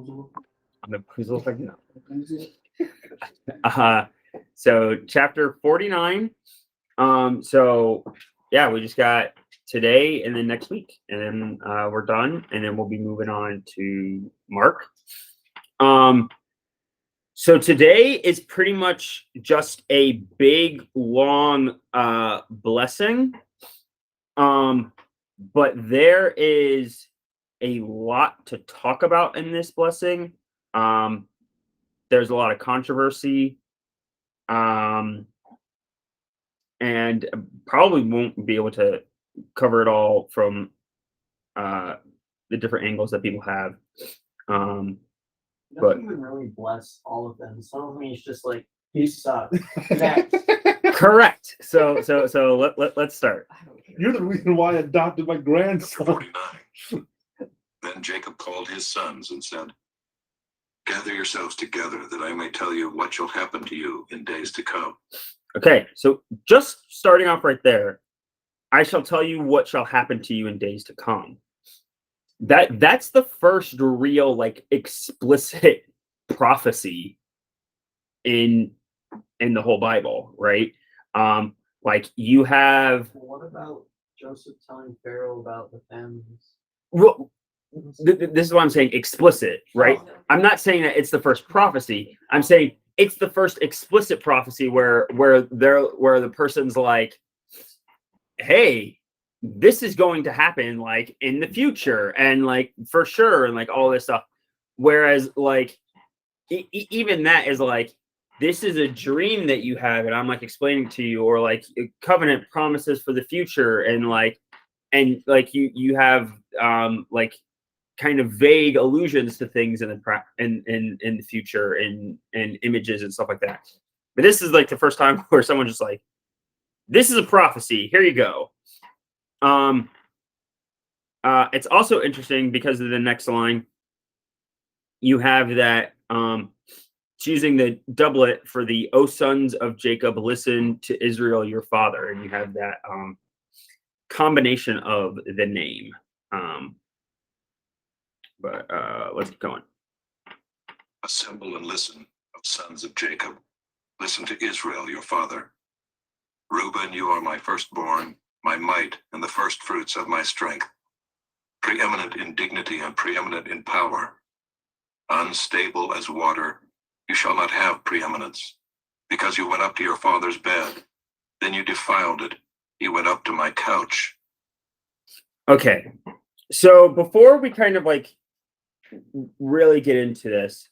On the Puzzle. So chapter 49. So yeah, we just got today and then next week, and then we're done, and then we'll be moving on to Mark. So today is pretty much just a big long blessing. But there is a lot to talk about in this blessing. There's a lot of controversy. And probably won't be able to cover it all from the different angles that people have. But even really bless all of them. Some of them he's just like, he sucks. Next. correct. So let's start. You're the reason why I adopted my grandson. 49. Then Jacob called his sons and said, "Gather yourselves together that I may tell you what shall happen to you in days to come." Okay, so just starting off right there, I shall tell you what shall happen to you in days to come. That's the first real like explicit prophecy in the whole Bible, right? Like you have. What about Joseph telling Pharaoh about the famines? Well, this is what I'm saying, explicit, right? I'm not saying that it's the first prophecy. I'm saying it's the first explicit prophecy where the person's like, hey, this is going to happen like in the future and like for sure and like all this stuff. Whereas like even that is like, this is a dream that you have and I'm like explaining to you, or like covenant promises for the future, and like you have like kind of vague allusions to things in the future and images and stuff like that. But this is like the first time where someone just like, this is a prophecy, here you go. It's also interesting because of the next line. You have that choosing the doublet for the "O sons of Jacob, listen to Israel your father," and you have that combination of the name. But let's keep going. "Assemble and listen, O sons of Jacob. Listen to Israel your father. Reuben, you are my firstborn, my might, and the first fruits of my strength. Preeminent in dignity and preeminent in power. Unstable as water, you shall not have preeminence. Because you went up to your father's bed, then you defiled it. He went up to my couch." Okay, so before we kind of like really get into this,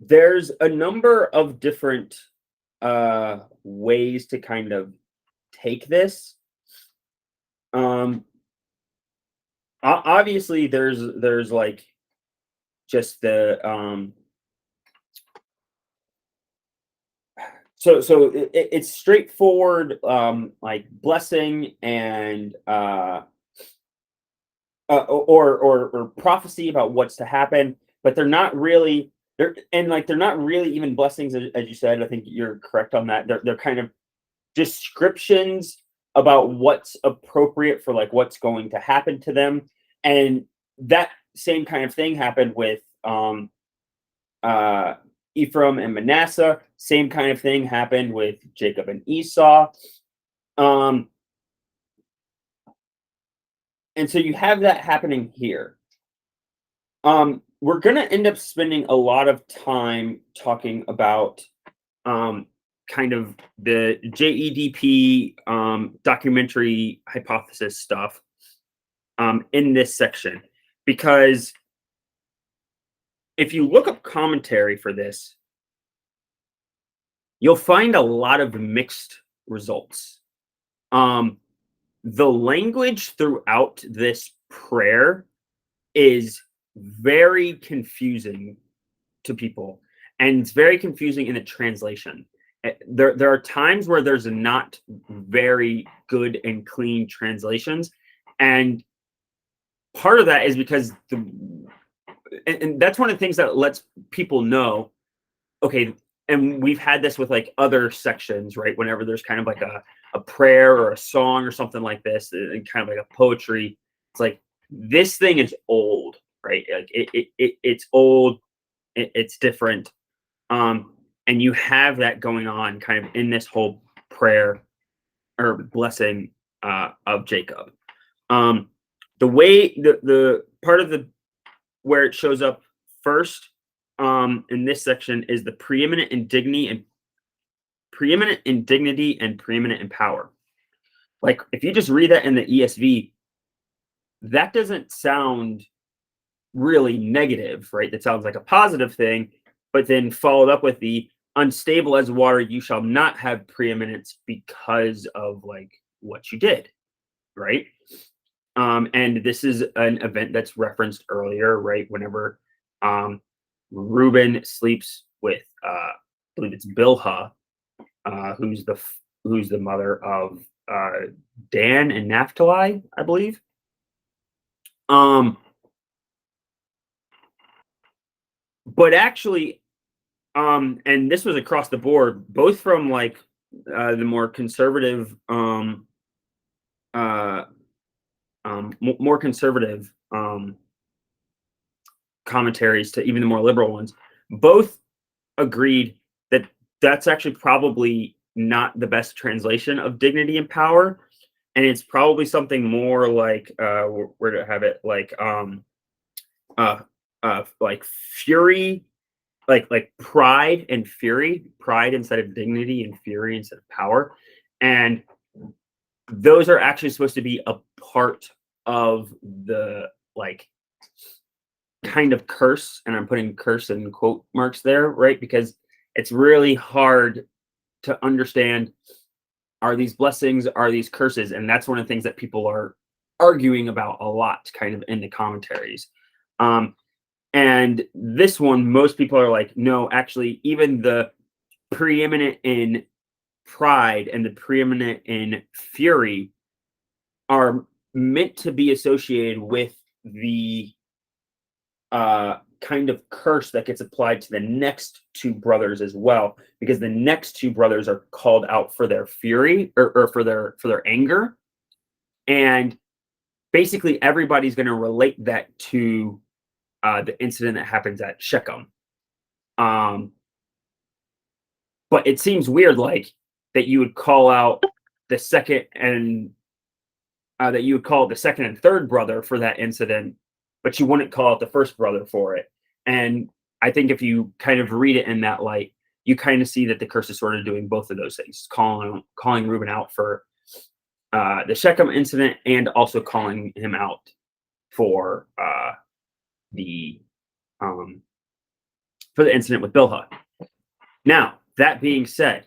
there's a number of different ways to kind of take this. Obviously there's like just the so it's straightforward like blessing and or prophecy about what's to happen, but they're not really they're not really even blessings, as you said. I think you're correct on that. They're kind of descriptions about what's appropriate for like what's going to happen to them. And that same kind of thing happened with Ephraim and Manasseh. Same kind of thing happened with Jacob and Esau. And so you have that happening here. We're going to end up spending a lot of time talking about kind of the JEDP documentary hypothesis stuff in this section, because if you look up commentary for this, you'll find a lot of mixed results. The language throughout this prayer is very confusing to people, and it's very confusing in the translation. There are times where there's not very good and clean translations, and part of that is because and that's one of the things that lets people know, okay, and we've had this with like other sections, right? Whenever there's kind of like a prayer or a song or something like this, and kind of like a poetry, it's like, this thing is old. right? Like it's old, it's different, and you have that going on kind of in this whole prayer or blessing of Jacob. The way the part of the where it shows up first in this section is the preeminent in dignity and preeminent in dignity and preeminent in power. Like if you just read that in the ESV, that doesn't sound really negative, right? That sounds like a positive thing, but then followed up with the unstable as water, you shall not have preeminence because of like what you did, right? And this is an event that's referenced earlier, right? Whenever Reuben sleeps with I believe it's Bilhah, who's the mother of Dan and Naphtali, I believe. But actually, and this was across the board, both from like the more conservative, more conservative commentaries to even the more liberal ones, both agreed that that's actually probably not the best translation of dignity and power, and it's probably something more like where to have it like fury, like pride and fury, pride instead of dignity and fury instead of power, and those are actually supposed to be a part of the like kind of curse, and I'm putting curse in quote marks there, right? Because it's really hard to understand, are these blessings, are these curses? And that's one of the things that people are arguing about a lot kind of in the commentaries. And this one, most people are like, no, actually, even the preeminent in pride and the preeminent in fury are meant to be associated with the kind of curse that gets applied to the next two brothers as well, because the next two brothers are called out for their fury or for their anger, and basically everybody's going to relate that to the incident that happens at Shechem. But it seems weird, like that you would call out the second and third brother for that incident, but you wouldn't call out the first brother for it. And I think if you kind of read it in that light, you kind of see that the curse is sort of doing both of those things, calling Reuben out for the Shechem incident and also calling him out for the incident with Bilhah. Now, that being said,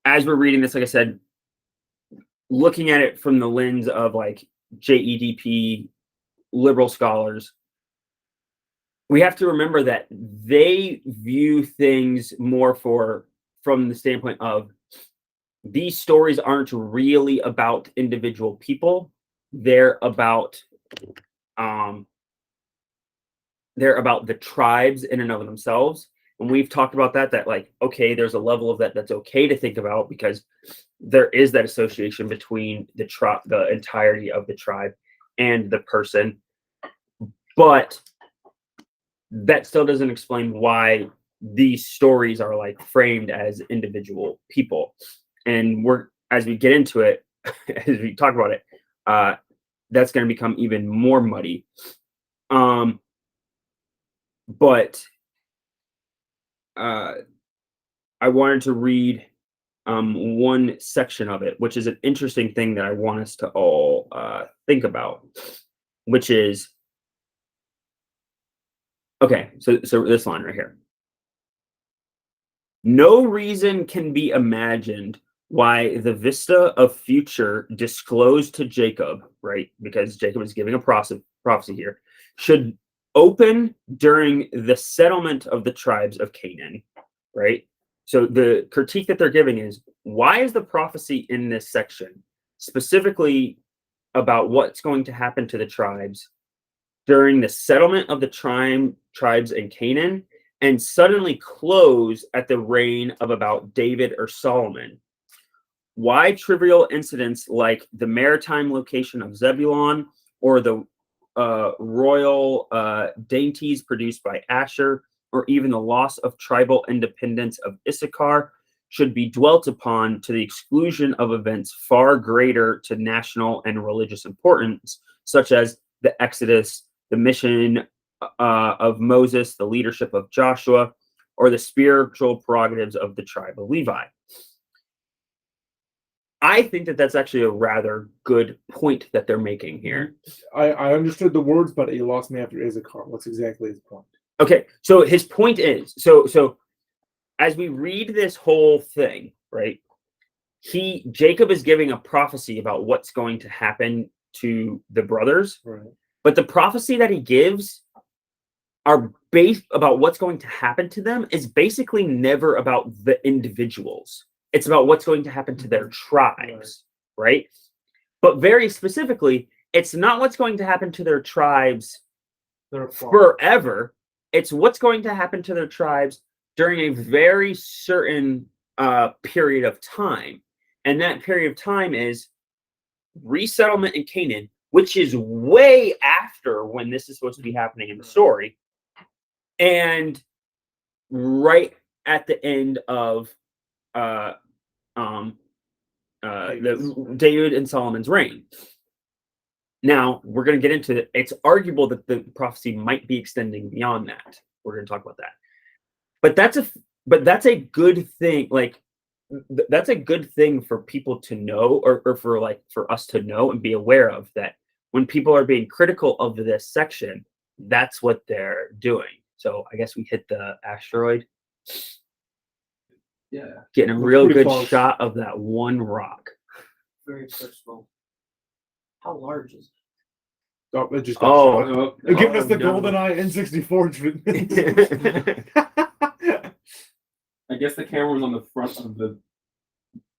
as we're reading this, like I said, looking at it from the lens of like JEDP liberal scholars, we have to remember that they view things more from the standpoint of these stories aren't really about individual people. They're about the tribes in and of themselves. And we've talked about that like, okay, there's a level of that's okay to think about because there is that association between the entirety of the tribe and the person. But that still doesn't explain why these stories are like framed as individual people. And as we get into it, as we talk about it, that's going to become even more muddy. But I wanted to read one section of it, which is an interesting thing that I want us to all think about, which is, okay, so this line right here. No reason can be imagined why the vista of future disclosed to Jacob, right? Because Jacob is giving a prophecy here, should open during the settlement of the tribes of Canaan, right? So the critique that they're giving is, why is the prophecy in this section specifically about what's going to happen to the tribes during the settlement of the tribes in Canaan and suddenly close at the reign of about David or Solomon? Why trivial incidents like the maritime location of Zebulon or the royal dainties produced by Asher, or even the loss of tribal independence of Issachar should be dwelt upon to the exclusion of events far greater to national and religious importance, such as the Exodus, the mission of Moses, the leadership of Joshua, or the spiritual prerogatives of the tribe of Levi. I think that that's actually a rather good point that they're making here. I understood the words, but he lost me after Issachar. What's exactly his point? Okay, so his point is, so as we read this whole thing, right? Jacob is giving a prophecy about what's going to happen to the brothers, Right. but the prophecy that he gives are based about what's going to happen to them is basically never about the individuals. It's about what's going to happen to their tribes, right? But very specifically, it's not what's going to happen to their tribes forever. It's what's going to happen to their tribes during a very certain period of time. And that period of time is resettlement in Canaan, which is way after when this is supposed to be happening in the story. And right at the end of the David and Solomon's reign. Now we're going to get into it. It's arguable that the prophecy might be extending beyond that. We're going to talk about that. But that's a good thing. Like that's a good thing for people to know, or for us to know and be aware of, that when people are being critical of this section, that's what they're doing. So I guess we hit the asteroid. Yeah, Getting a We're real pretty good close. shot of that one rock. very personal. How large is Oh, it just Oh. They're giving us the no. GoldenEye N64 treatment. I guess the camera was on the front of the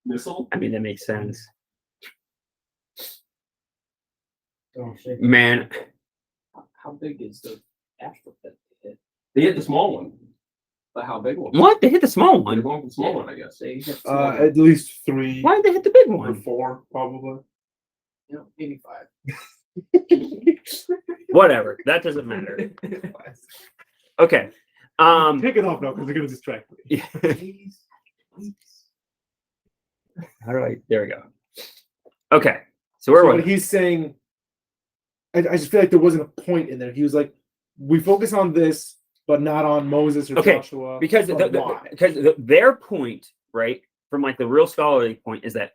missile. I mean, that makes sense. Oh, shit. Man, How big is the astro pit they hit? They hit the small one, but how big one? what? They hit the small They're one. going for the small one, I guess. They hit At least 3 Why did they hit the big or one? 4, probably. maybe 5. Whatever. That doesn't matter. Okay. Take it off now because they're gonna distract me. How do I? There we go. Okay. So where So was he's saying, I just feel like there wasn't a point in there. He was like, we focus on this, but not on Moses or Okay, Joshua. because but why? their point, right, from like the real scholarly point, is that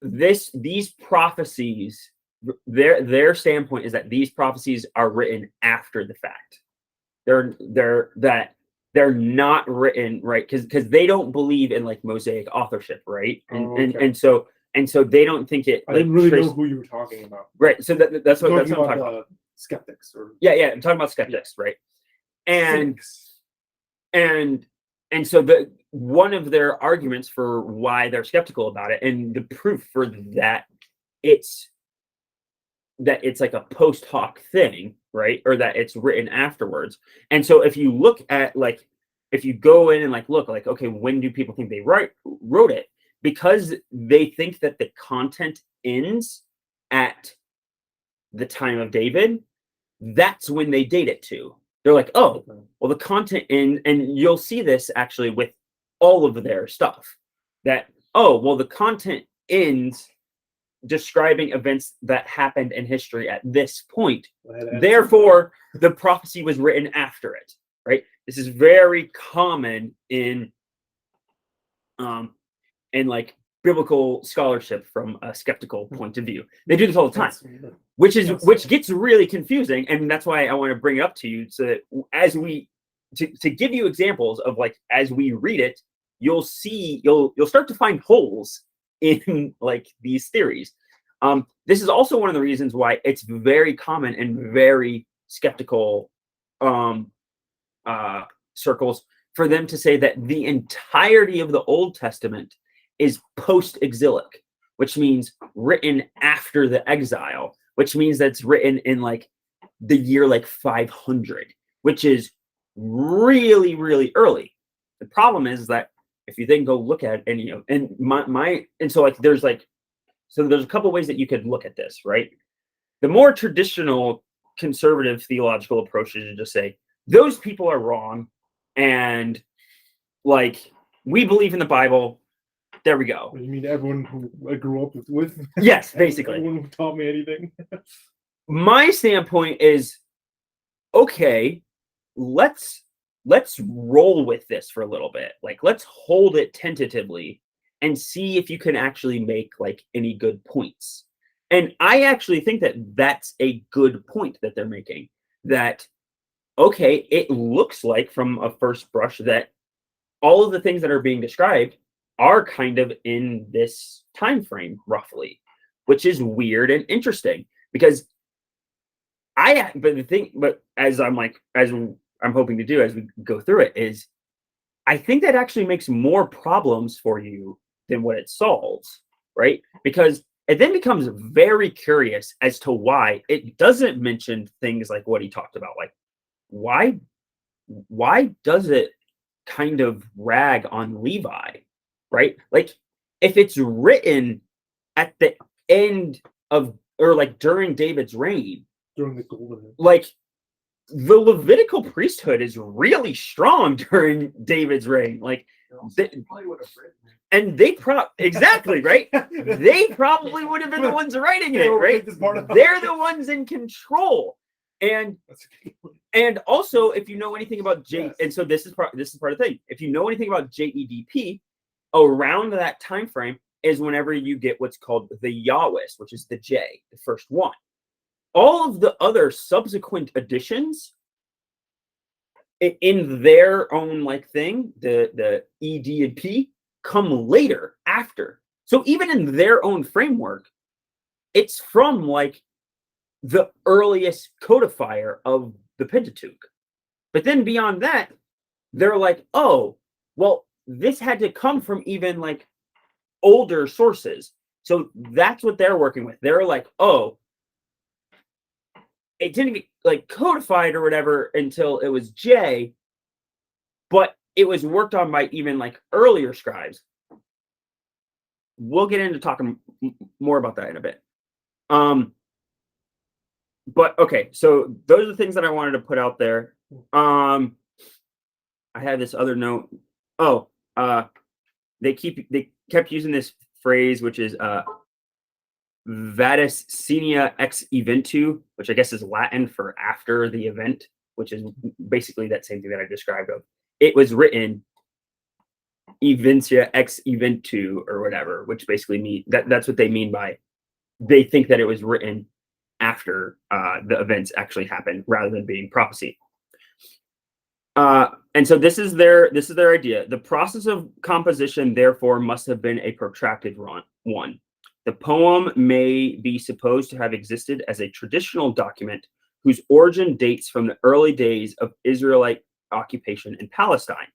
these prophecies, their standpoint is that these prophecies are written after the fact. They're not written, right, because they don't believe in like Mosaic authorship, right, and Okay. and so they don't think it. I didn't really know who you were talking about. Right. So that's what I'm Talking talking about about. skeptics or Yeah, I'm talking about skeptics, right? And cynics. and so one of their arguments for why they're skeptical about it, and the proof for that, it's like a post hoc thing, right? Or that it's written afterwards. And so if you look at like, if you go in and like look like, okay, when do people think they wrote it? Because they think that the content ends at the time of David, that's when they date it to. They're like, oh, well, the content and you'll see this actually with all of their stuff, that, oh, well, the content ends describing events that happened in history at this point. Therefore, the prophecy was written after it, right? This is very common in like biblical scholarship from a skeptical point of view. They do this all the time, which gets really confusing, and that's why I want to bring it up to you, so that as we to give you examples of like as we read it, you'll start to find holes in like these theories. This is also one of the reasons why it's very common in very skeptical circles for them to say that the entirety of the Old Testament is post-exilic, which means written after the exile, which means that's written in like the year like 500, which is really, really early. The problem is that if you then go look at any of, and so there's a couple ways that you could look at this, right? The more traditional conservative theological approach is to just say those people are wrong, and like we believe in the Bible. There we go. You mean everyone who I grew up with? Yes, basically. Everyone who taught me anything. My standpoint is, okay, let's roll with this for a little bit. Like, let's hold it tentatively and see if you can actually make like any good points. And I actually think that that's a good point that they're making. That, okay, it looks like from a first brush that all of the things that are being described are kind of in this time frame roughly, which is weird and interesting because as I'm hoping to do as we go through it is I think that actually makes more problems for you than what it solves, right? Because it then becomes very curious as to why it doesn't mention things like what he talked about. Like, why does it kind of rag on Levi, right? Like, if it's written at the end of, or like during David's reign, During the golden age. like the Levitical priesthood is really strong during David's reign. Like, They probably would have written it. and exactly, right? They probably would have been the ones writing it, They right? overtake this part of- They're the ones in control. And That's a good point. and also, if you know anything about Yes. and so this is part of the thing. If you know anything about JEDP, around that time frame is whenever you get what's called the Yahwist, which is the J, the first one. All of the other subsequent additions in their own like thing, the ED and P, come later after. So even in their own framework, it's from like the earliest codifier of the Pentateuch. But then beyond that, they're like, oh, well, this had to come from even like older sources. So that's what they're working with. They're like, oh, it didn't get like codified or whatever until it was J, but it was worked on by even like earlier scribes. We'll get into talking more about that in a bit. But okay, so those are the things that I wanted to put out there. I had this other note. Oh, they kept using this phrase, which is Vadis Senia ex eventu, which I guess is Latin for after the event, which is basically that same thing that I described of. It was written Eventia ex eventu or whatever, which basically mean that's what they mean by they think that it was written after the events actually happened rather than being prophecy. And so this is their idea. The process of composition, therefore, must have been a protracted one. The poem may be supposed to have existed as a traditional document whose origin dates from the early days of Israelite occupation in Palestine,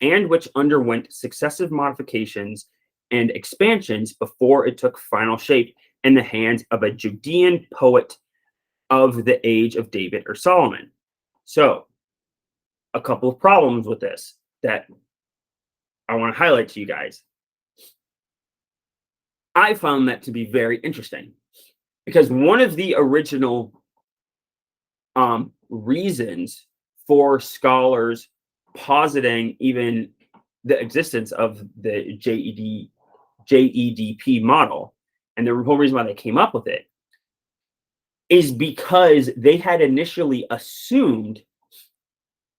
and which underwent successive modifications and expansions before it took final shape in the hands of a Judean poet of the age of David or Solomon. So, a couple of problems with this that I want to highlight to you guys. I found that to be very interesting because one of the original reasons for scholars positing even the existence of the JEDP model, and the whole reason why they came up with it, is because they had initially assumed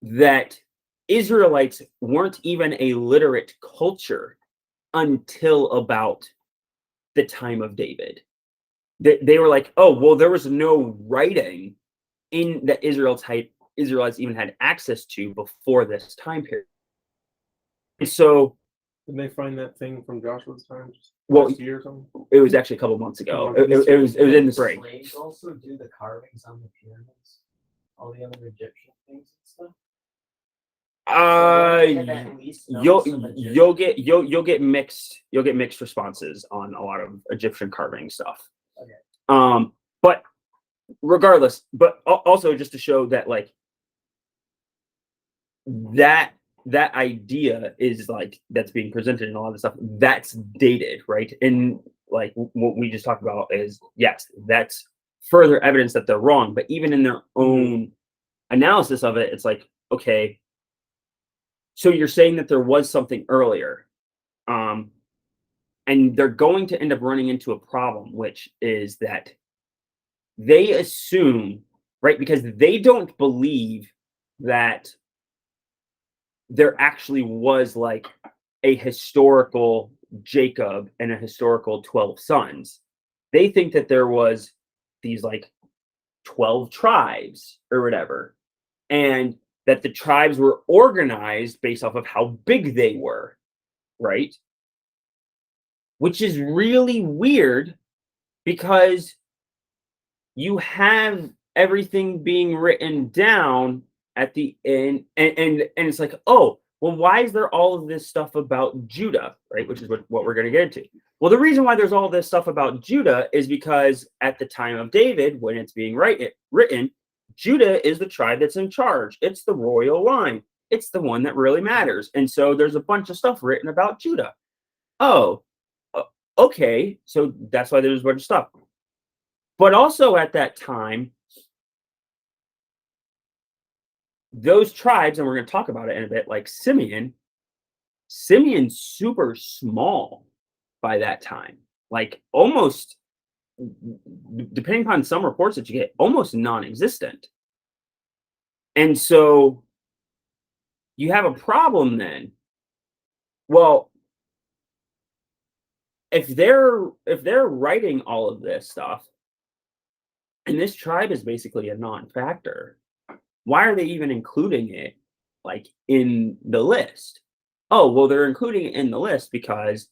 that Israelites weren't even a literate culture until about the time of David. They were like, oh, well, there was no writing in that Israelites even had access to before this time period. And so, Didn't they find that thing from Joshua's time? Well, Last year or something? it was actually a couple months ago. Oh, It was in the break. Slaves also do the carvings on the pyramids, all the other Egyptian things and stuff. You'll get mixed responses on a lot of Egyptian carving stuff. Okay. But regardless, but also just to show that like that idea is like that's being presented in a lot of stuff that's dated, right? And like what we just talked about is yes, that's further evidence that they're wrong. But even in their own analysis of it, it's like, okay, so you're saying that there was something earlier. And they're going to end up running into a problem, which is that they assume, right, because they don't believe that there actually was like a historical Jacob and a historical 12 sons. They think that there was these like 12 tribes or whatever, and that the tribes were organized based off of how big they were, right? Which is really weird because you have everything being written down at the end, and it's like, oh, well, why is there all of this stuff about Judah, right? Which is what we're going to get into. Well, the reason why there's all this stuff about Judah is because at the time of David, when it's being written, Judah is the tribe that's in charge. It's the royal line. It's the one that really matters. And so there's a bunch of stuff written about Judah. Oh, okay. So that's why there's a bunch of stuff. But also at that time, those tribes, and we're going to talk about it in a bit, like Simeon's super small by that time, like almost, depending upon some reports that you get, almost non-existent. And so you have a problem then. Well, if they're writing all of this stuff, and this tribe is basically a non-factor, why are they even including it like in the list? Oh, well, they're including it in the list because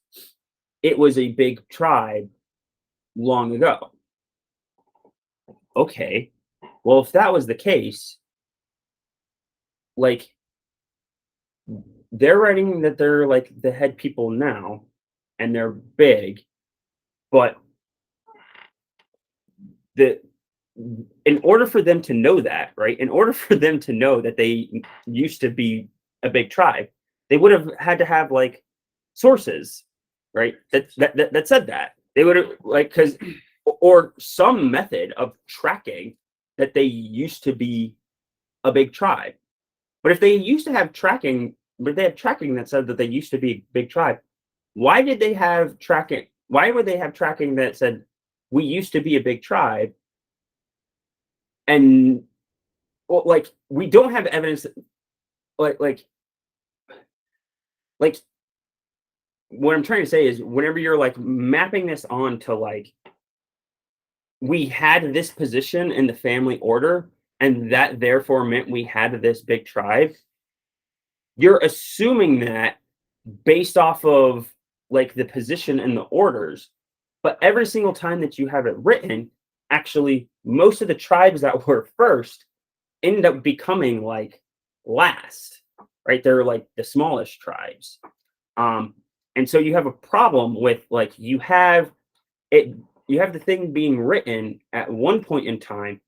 it was a big tribe long ago. Okay. Well, if that was the case, like they're writing that they're like the head people now and they're big, but in order for them to know that, right? In order for them to know that they used to be a big tribe, they would have had to have like sources, right? That said that. They would have like, because or some method of tracking that they used to be a big tribe. But if they used to have tracking, but they had tracking that said that they used to be a big tribe, why did they have tracking? Why would they have tracking that said we used to be a big tribe? And well, like we don't have evidence that, like what I'm trying to say is whenever you're like mapping this on to like we had this position in the family order and that therefore meant we had this big tribe, you're assuming that based off of like the position in the orders. But every single time that you have it written, actually most of the tribes that were first end up becoming like last, right? They're like the smallest tribes. And so you have a problem with like you have the thing being written at one point in time,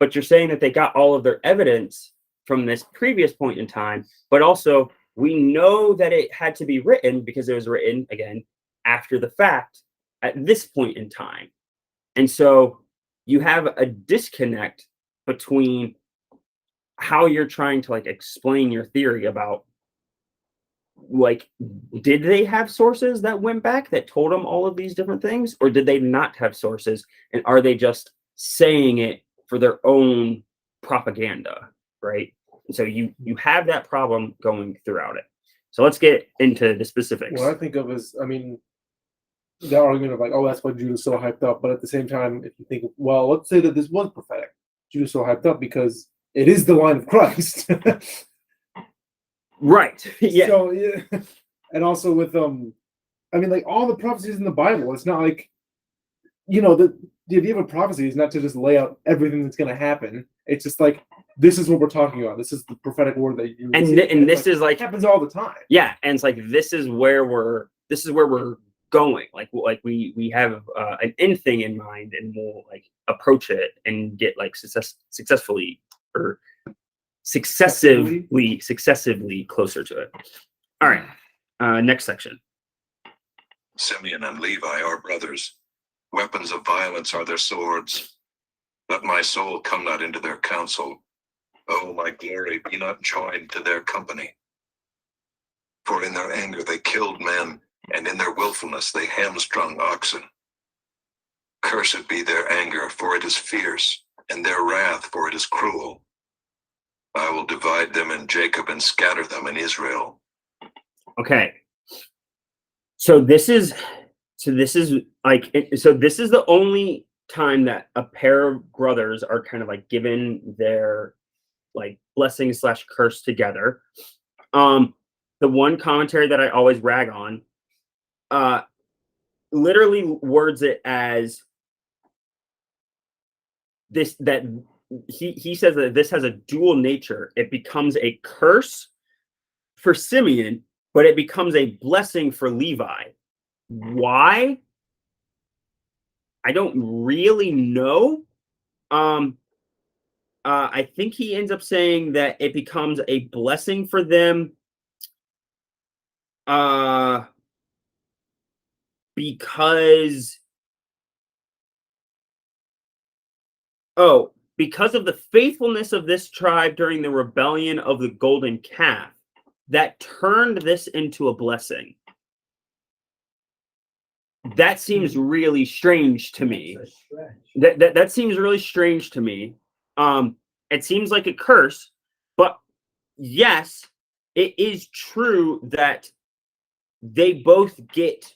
but you're saying that they got all of their evidence from this previous point in time, but also we know that it had to be written because it was written again after the fact at this point in time. And so you have a disconnect between how you're trying to like explain your theory about like, did they have sources that went back that told them all of these different things, or did they not have sources? And are they just saying it for their own propaganda, right? And so you have that problem going throughout it. So let's get into the specifics. What I think of is, I mean, the argument of like, oh, that's why Judah's so hyped up. But at the same time, if you think, well, let's say that this was prophetic. Judah's so hyped up because it is the line of Christ. Right. Yeah. So yeah, and also with I mean, like all the prophecies in the Bible, it's not like, you know, the idea of a prophecy is not to just lay out everything that's going to happen. It's just like this is what we're talking about. This is the prophetic word that you and this is like it happens all the time. Yeah, and it's like this is where we're going. Like we have an end thing in mind, and we'll like approach it and get like successively closer to it. All right, next section. Simeon and Levi are brothers. Weapons of violence are their swords. Let my soul come not into their counsel. O my glory, be not joined to their company. For in their anger they killed men, and in their willfulness they hamstrung oxen. Cursed be their anger, for it is fierce, and their wrath, for it is cruel. I will divide them in Jacob and scatter them in Israel. Okay. So this is this is the only time that a pair of brothers are kind of like given their like blessing / curse together. The one commentary that I always rag on literally words it as this, that he says that this has a dual nature. It becomes a curse for Simeon, but it becomes a blessing for Levi. Why? I don't really know. I think he ends up saying that it becomes a blessing for them because of the faithfulness of this tribe during the rebellion of the golden calf that turned this into a blessing. That seems really strange to me. It's a stretch. That seems really strange to me. It seems like a curse, but yes, it is true that they both get,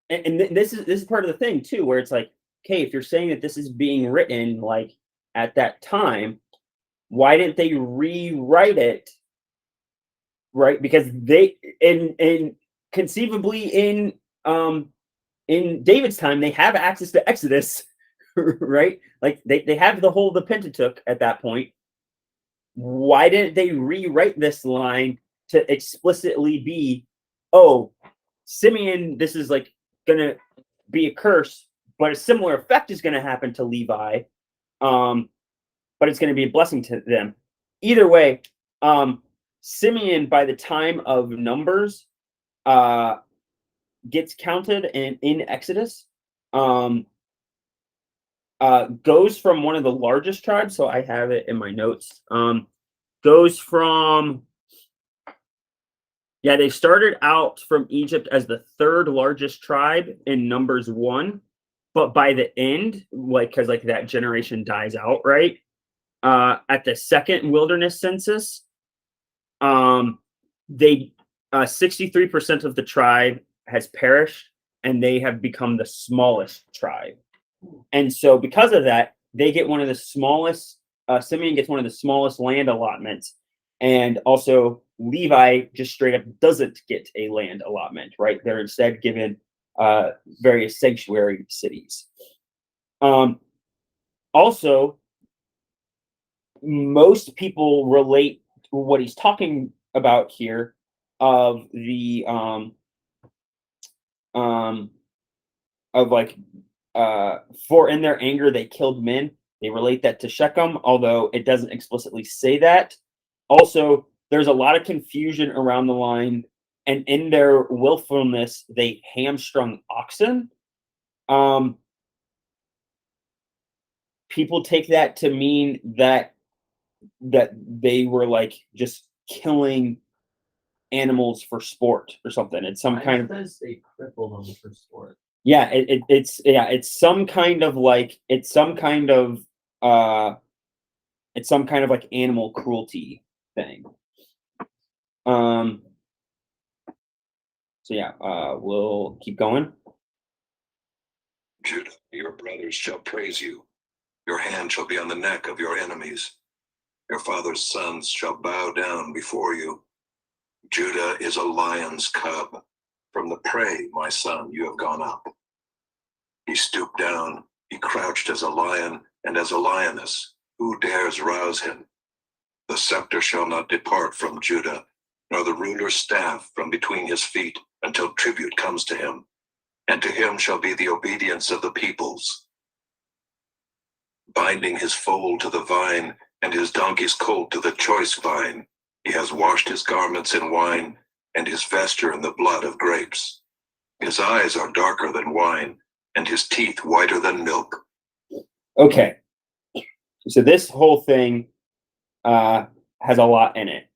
and this is part of the thing too, where it's like, okay, if you're saying that this is being written like at that time, why didn't they rewrite it? Right? Because they in conceivably in David's time, they have access to Exodus, right? Like they have the Pentateuch at that point. Why didn't they rewrite this line to explicitly be, oh, Simeon, this is like gonna be a curse, but a similar effect is gonna happen to Levi, but it's gonna be a blessing to them. Either way, Simeon, by the time of Numbers, gets counted in Exodus, goes from one of the largest tribes, so I have it in my notes, goes from, they started out from Egypt as the third largest tribe in Numbers 1, but by the end, because that generation dies out, right? At the second wilderness census, they 63% of the tribe has perished, and they have become the smallest tribe. And so because of that, they get one of the smallest, Simeon gets one of the smallest land allotments, and also Levi just straight up doesn't get a land allotment, right? They're instead given various sanctuary cities. Also, most people relate what he's talking about here of the for in their anger they killed men. They relate that to Shechem, although it doesn't explicitly say that. Also, there's a lot of confusion around the line, and in their willfulness they hamstrung oxen. People take that to mean that they were like just killing animals for sport or something. It's some kind of, says they crippled them for sport. yeah, it's some kind of like animal cruelty thing. We'll keep going. Judah, your brothers shall praise you. Your hand shall be on the neck of your enemies. Your father's sons shall bow down before you. Judah is a lion's cub. From the prey, my son, you have gone up. He stooped down. He crouched as a lion and as a lioness. Who dares rouse him? The scepter shall not depart from Judah, nor the ruler's staff from between his feet, until tribute comes to him. And to him shall be the obedience of the peoples. Binding his foal to the vine, and his donkey's colt to the choice vine. He has washed his garments in wine, and his vesture in the blood of grapes. His eyes are darker than wine, and his teeth whiter than milk. Okay, So this whole thing has a lot in it.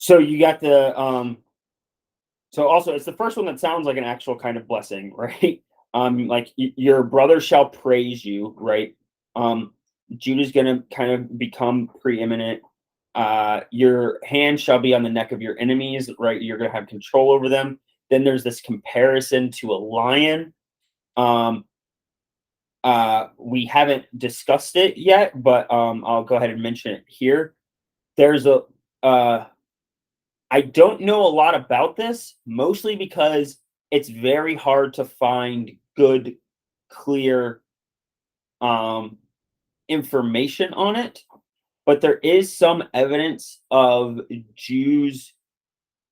So you got the so also it's the first one that sounds like an actual kind of blessing, right? Like your brother shall praise you, right? Judah's gonna kind of become preeminent. Your hand shall be on the neck of your enemies, right? You're gonna have control over them. Then there's this comparison to a lion. We haven't discussed it yet, but I'll go ahead and mention it here. There's a I don't know a lot about this, mostly because it's very hard to find good, clear information on it. But there is some evidence of Jews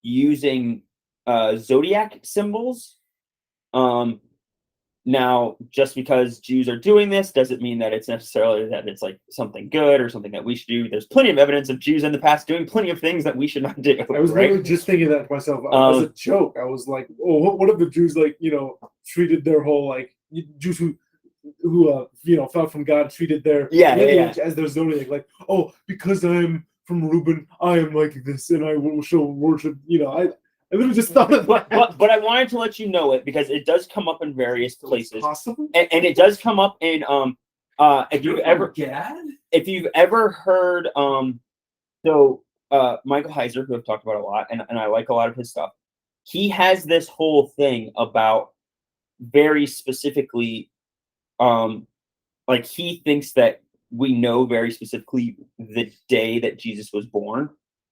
using zodiac symbols. Now, just because Jews are doing this doesn't mean that it's necessarily that it's like something good or something that we should do. There's plenty of evidence of Jews in the past doing plenty of things that we should not do. I was right? literally just thinking that to myself as a joke. I was like, "Oh, what if the Jews treated their whole Jews who fell from God treated their lineage as their zodiac, like, oh, because I'm from Reuben, I am like this, and I will show worship." I literally just thought of that. But I wanted to let you know it because it does come up in various places, Possible? and it does come up in if you've ever heard Michael Heiser, who I've talked about a lot, and I like a lot of his stuff. He has this whole thing about very specifically, like he thinks that we know very specifically the day that Jesus was born,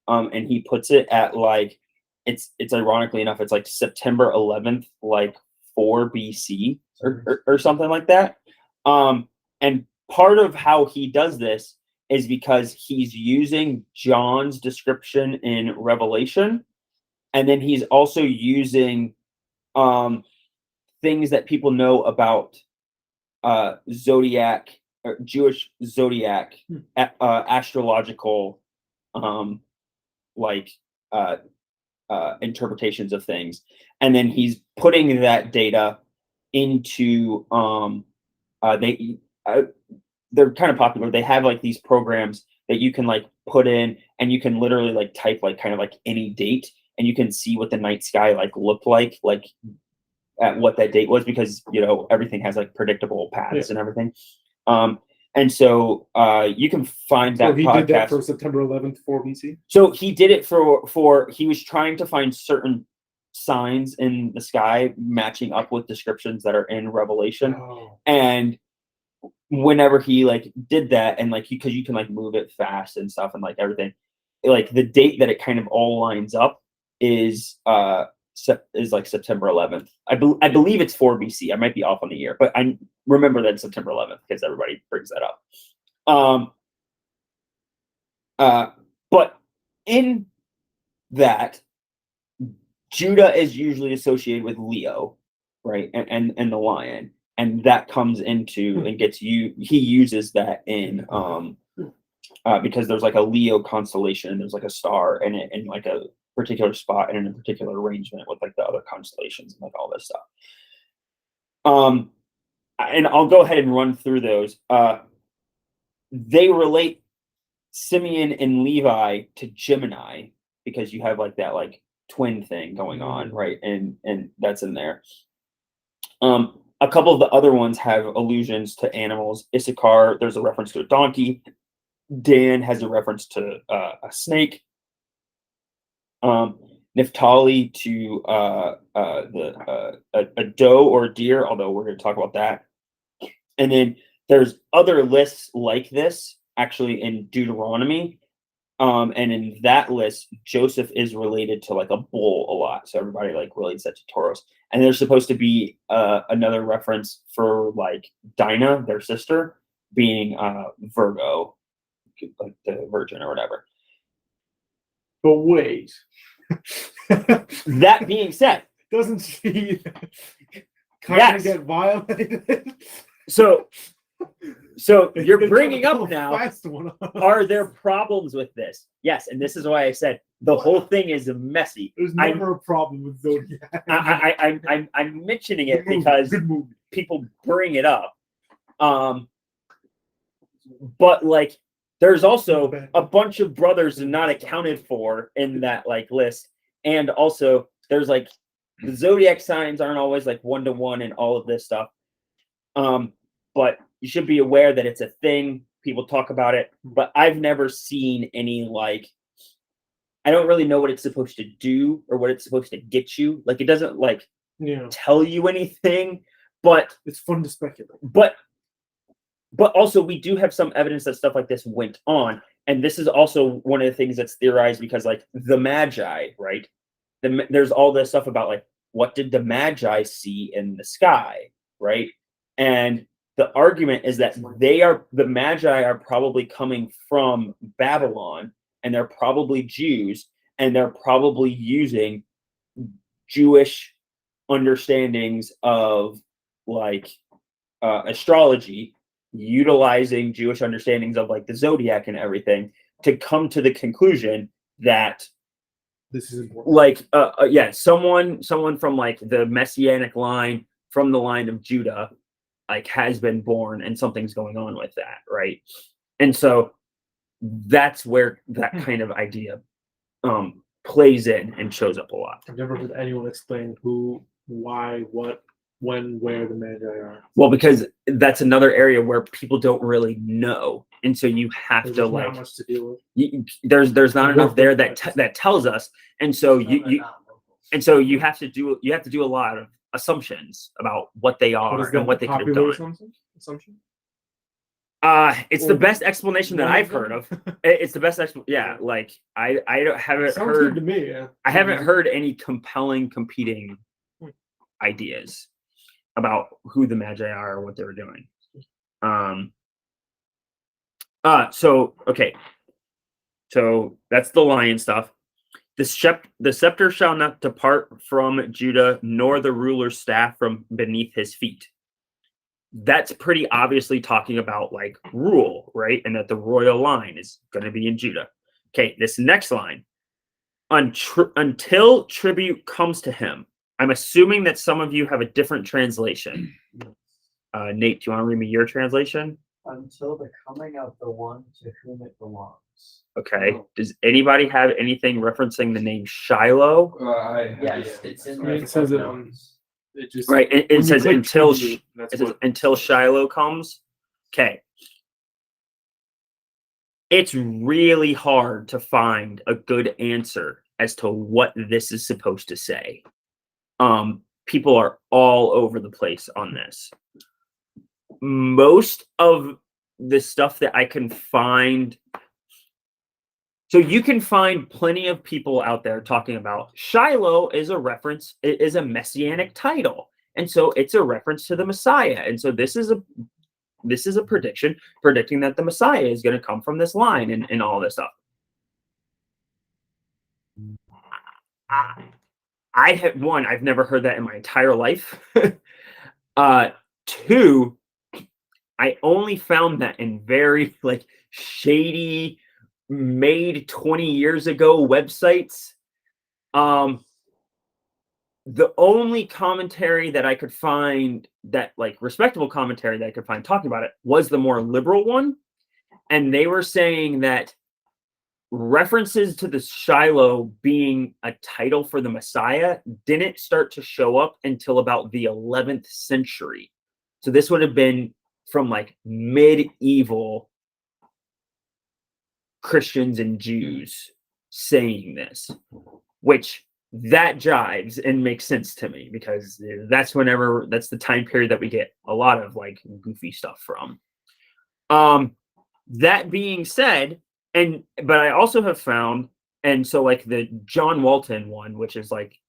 and he puts it at like. It's ironically enough, it's like September 11th, like 4 BC or something like that. And part of how he does this is because he's using John's description in Revelation, and then he's also using things that people know about zodiac or Jewish zodiac astrological interpretations of things, and then he's putting that data into they're kind of popular. They have like these programs that you can like put in, and you can literally like type like kind of like any date, and you can see what the night sky like looked like at what that date was, because everything has like predictable paths and everything. And so you can find that. So he podcast. did that for September 11th, 4 BC? So he did it for he was trying to find certain signs in the sky matching up with descriptions that are in Revelation. Oh. And whenever he like did that, and like because you can like move it fast and stuff and like everything, like the date that it kind of all lines up is like September 11th. I believe it's 4 BC. I might be off on the year, but I remember that September 11th because everybody brings that up. But in that, Judah is usually associated with Leo, right, and the lion, and that comes into and gets he uses that in because there's like a Leo constellation, there's like a star in it, in like a particular spot and in a particular arrangement with like the other constellations and like all this stuff. And I'll go ahead and run through those. They relate Simeon and Levi to Gemini because you have like that like twin thing going on, right? And that's in there. A couple of the other ones have allusions to animals. Issachar, there's a reference to a donkey. Dan has a reference to a snake. Naphtali to a doe or a deer, although we're going to talk about that. And then there's other lists like this actually in Deuteronomy. And in that list, Joseph is related to like a bull a lot. So everybody like relates that to Tauros. And there's supposed to be another reference for like Dinah, their sister, being Virgo, like the virgin or whatever. But wait. That being said, doesn't she kind of get violated? So you're bringing up now, Fast one. are there problems with this? Yes, and this is why I said the whole thing is messy. There's never a problem with Zodiac. I'm mentioning it because people bring it up. But like, there's also a bunch of brothers not accounted for in that like list, and also there's like the zodiac signs aren't always like 1-to-1 and all of this stuff. But you should be aware that it's a thing. People talk about it, but I've never seen any like. I don't really know what it's supposed to do or what it's supposed to get you. Like, it doesn't like Yeah, tell you anything, but it's fun to speculate. but also we do have some evidence that stuff like this went on, and this is also one of the things that's theorized because like the Magi, right? There's all this stuff about like what did the Magi see in the sky, right? And the argument is that the Magi are probably coming from Babylon, and they're probably Jews, and they're probably using Jewish understandings of like astrology, utilizing Jewish understandings of like the zodiac and everything to come to the conclusion that This is important. like someone from like the messianic line, from the line of Judah, like has been born, and something's going on with that, right? And so that's where that kind of idea plays in and shows up a lot. I've never heard anyone explain who, why, what, when, where the Magi are. Well, because that's another area where people don't really know, and so you have There's to just like not much to deal with. there's not enough there that tells us, and so Some are you not locals. and so you have to do a lot of assumptions about what they What are is that, and what they the could have popular done. assumption? It's Or the best explanation that one I've them? heard of. It's the best yeah, like haven't Sounds good to heard me. Yeah. I haven't heard any compelling competing ideas about who the Magi are or what they were doing. So okay. So that's the lion stuff. The scepter shall not depart from Judah, nor the ruler's staff from beneath his feet. That's pretty obviously talking about like rule, right? And that the royal line is going to be in Judah. Okay, this next line. Until tribute comes to him. I'm assuming that some of you have a different translation. Nate, do you want to read me your translation? Until the coming of the one to whom it belongs. Okay. Oh. Does anybody have anything referencing the name Shiloh? Yes, it's in I mean, the it says it footnotes. It just Right. It when you says click until tribute, that's it says what- until Shiloh comes. Okay. It's really hard to find a good answer as to what this is supposed to say. People are all over the place on this. Most of the stuff that I can find, so you can find plenty of people out there talking about Shiloh is a reference, it is a messianic title, and so it's a reference to the Messiah, and so this is a predicting that the Messiah is going to come from this line and all this stuff. I've never heard that in my entire life. Two, I only found that in very like shady, made 20 years ago websites. The only commentary that I could find, that like respectable commentary that I could find talking about it, was the more liberal one. And they were saying that references to the Shiloh being a title for the Messiah didn't start to show up until about the 11th century. So this would have been from like medieval Christians and Jews saying this, which that jives and makes sense to me, because that's the time period that we get a lot of like goofy stuff from. That being said, but I also have found, and so like the John Walton one, which is like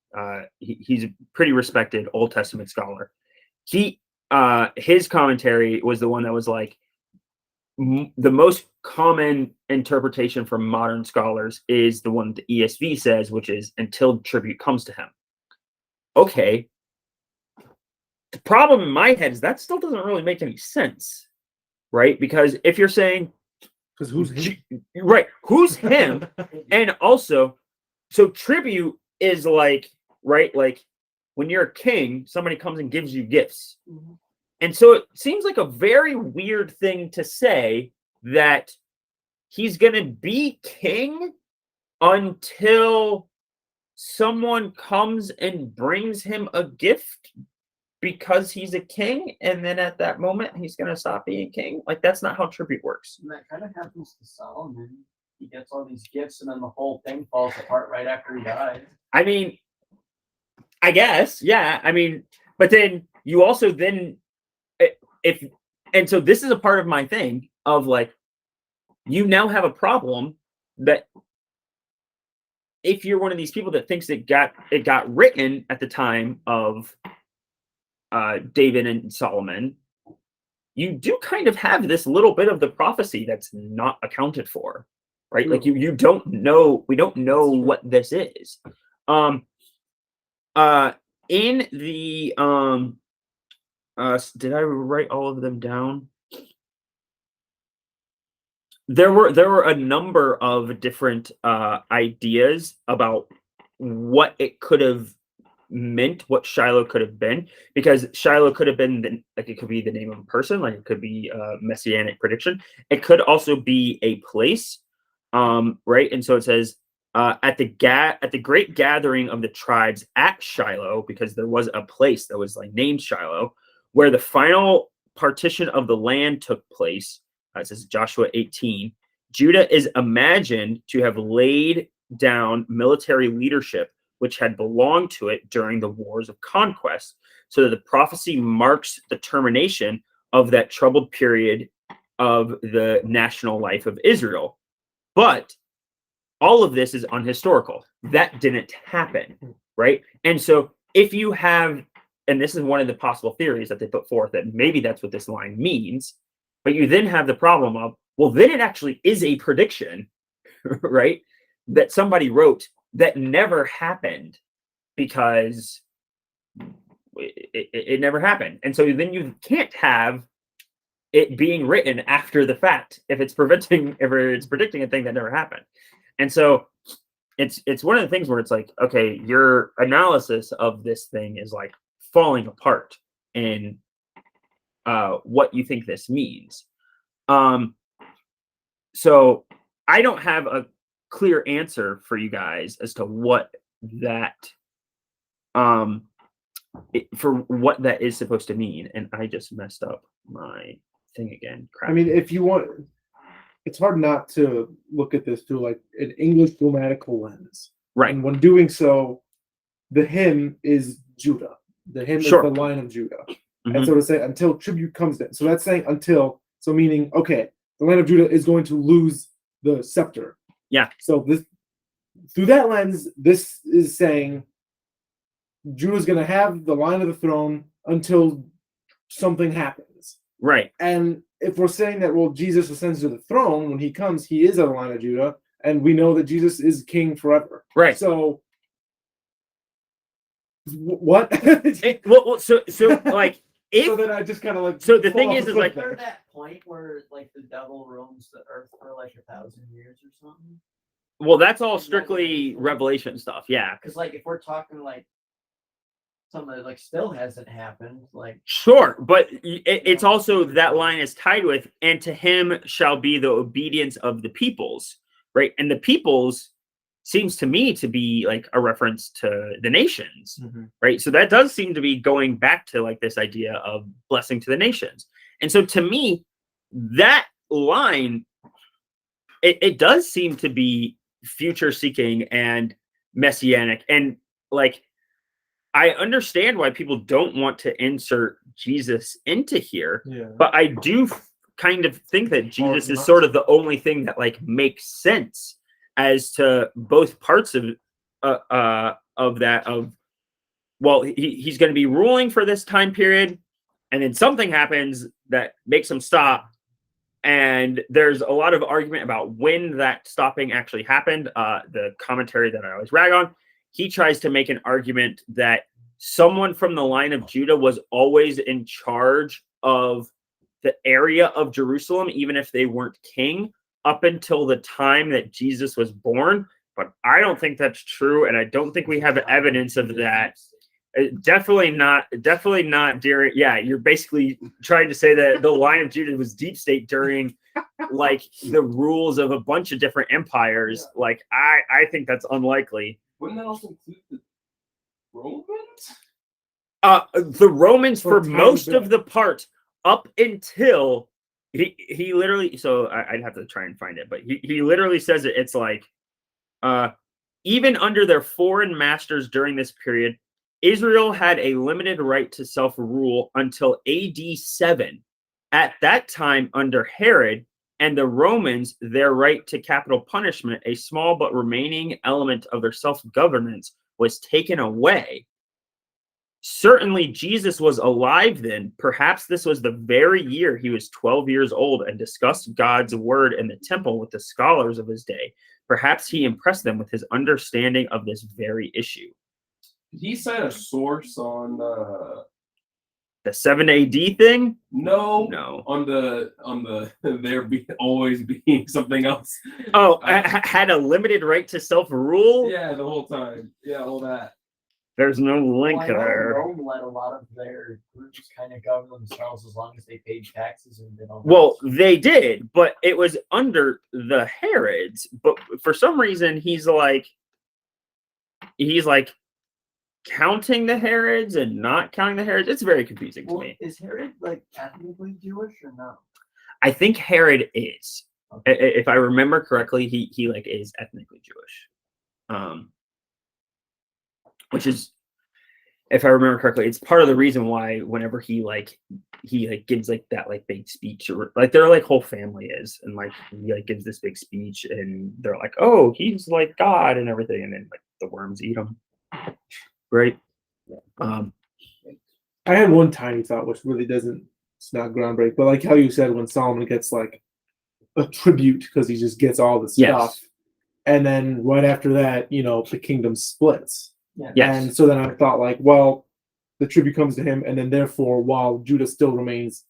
he's a pretty respected Old Testament scholar. His commentary was the one that was like the most common interpretation from modern scholars is the one the ESV says, which is until tribute comes to him. Okay. The problem in my head is that still doesn't really make any sense, right? Because if you're saying, because who's him? right, who's him? And also, so tribute is like, right, like when you're a king, somebody comes and gives you gifts. And so it seems like a very weird thing to say that he's going to be king until someone comes and brings him a gift because he's a king, and then at that moment he's going to stop being king. Like, that's not how tribute works. And that kind of happens to Solomon. He gets all these gifts, and then the whole thing falls apart right after he dies. I mean, I guess, yeah. I mean, but then you also then if and so this is a part of my thing of like, you now have a problem that if you're one of these people that thinks it got written at the time of David and Solomon, you do kind of have this little bit of the prophecy that's not accounted for, right? Like you don't know, we don't know what this is. In the did I write all of them down? There were a number of different ideas about what it could have meant, what Shiloh could have been, because Shiloh could have been like, it could be the name of a person, like it could be a messianic prediction. It could also be a place, right? And so it says at the great gathering of the tribes at Shiloh, because there was a place that was like named Shiloh, where the final partition of the land took place. It says Joshua 18. Judah is imagined to have laid down military leadership which had belonged to it during the wars of conquest, so that the prophecy marks the termination of that troubled period of the national life of Israel. But all of this is unhistorical. That didn't happen, right? And so if you have, and this is one of the possible theories that they put forth, that maybe that's what this line means, but you then have the problem of, well, then it actually is a prediction, right? That somebody wrote that never happened because it never happened. And so then you can't have it being written after the fact if it's predicting a thing that never happened. And so it's one of the things where it's like, okay, your analysis of this thing is like falling apart in what you think this means. So I don't have a clear answer for you guys as to what that for what that is supposed to mean. And I just messed up my thing again. Crap. I mean, if you want, it's hard not to look at this through like an English grammatical lens. Right. And when doing so, the hymn is Judah. The hymn Sure. is the line of Judah. Mhm. And so to say until tribute comes in. So that's saying until, so meaning, okay, the line of Judah is going to lose the scepter. Yeah. So this, through that lens, this is saying Judah's going to have the line of the throne until something happens. Right. And if we're saying that, well, Jesus ascends to the throne, when he comes, he is of the line of Judah, and we know that Jesus is king forever. Right. So, what? Well, so like if So then I just kind of like. So the fall thing off is the like- cliff Is there there. that point where like the devil roams the earth for like 1,000 years or something? well, that's all strictly Revelation stuff. Yeah. Because like if we're talking like something that like still hasn't happened, like Sure, but it's also that line is tied with, and to him shall be the obedience of the peoples, right? And the peoples seems to me to be like a reference to the nations, right? So that does seem to be going back to like this idea of blessing to the nations. And so to me, that line, it does seem to be future seeking and messianic. And like, I understand why people don't want to insert Jesus into here, Yeah. but I do kind of think that Jesus is not. sort of the only thing that like makes sense as to both parts of that of, well, he's going to be ruling for this time period, and then something happens that makes him stop. And there's a lot of argument about when that stopping actually happened. The commentary that I always rag on, he tries to make an argument that someone from the line of Judah was always in charge of the area of Jerusalem, even if they weren't king, up until the time that Jesus was born. But I don't think that's true, and I don't think we have evidence of that. Definitely not during. Yeah, you're basically trying to say that the line of Judah was deep state during like the rules of a bunch of different empires. Like I think that's unlikely. Wouldn't that also include the Romans? The Romans for For most tiny of the part up until he literally. So I'd have to try and find it, but he literally says it. It's like, even under their foreign masters during this period, Israel had a limited right to self-rule until AD 7. At that time, under Herod and the Romans, their right to capital punishment, a small but remaining element of their self-governance, was taken away. Certainly, Jesus was alive then. Perhaps this was the very year he was 12 years old and discussed God's word in the temple with the scholars of his day. Perhaps he impressed them with his understanding of this very issue. Did he cite a source on The 7 AD thing? no No. on the there be always being something else? Oh, had a limited right to self-rule? Yeah, the whole time. Yeah, all that. There's no link Well, I know there. Rome let a lot of their groups kind of govern themselves as long as they paid taxes and did all that Well, stuff. they did, but it was under the Herods. But for some reason, he's like counting the Herods and not counting the Herods. It's very confusing to Well, me. is Herod like ethnically Jewish or no? I think Herod is, if I remember correctly, he like is ethnically Jewish, which is, if I remember correctly, it's part of the reason why whenever he gives like that like big speech, or like their like whole family is, and like he like gives this big speech, and they're like, oh, he's like God and everything, and then like the worms eat him. Right. I had one tiny thought, which really doesn't. It's not groundbreaking, but like how you said, when Solomon gets like a tribute because he just gets all the stuff, and then right after that, the kingdom splits. Yeah. Yes. And so then I thought, like, well, the tribute comes to him, and then therefore, while Judah still remains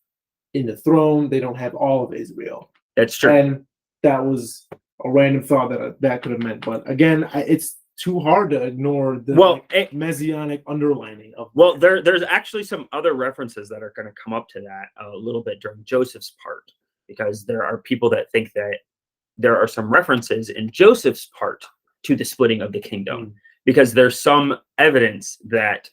in the throne, they don't have all of Israel. That's true. And that was a random thought that could have meant. But again, it's too hard to ignore the messianic underlining of. Well, there's actually some other references that are going to come up to that a little bit during Joseph's part, because there are people that think that there are some references in Joseph's part to the splitting of the kingdom, because there's some evidence that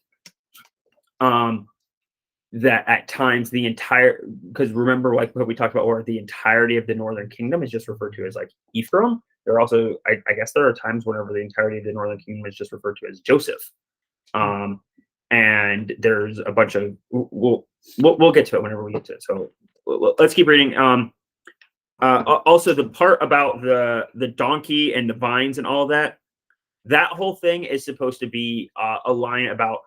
that at times because remember, like what we talked about, where the entirety of the northern kingdom is just referred to as like Ephraim. There are also, I guess there are times whenever the entirety of the northern kingdom is just referred to as Joseph. And there's a bunch of, we'll get to it whenever we get to it. So let's keep reading. Also the part about the donkey and the vines and all that whole thing is supposed to be a line about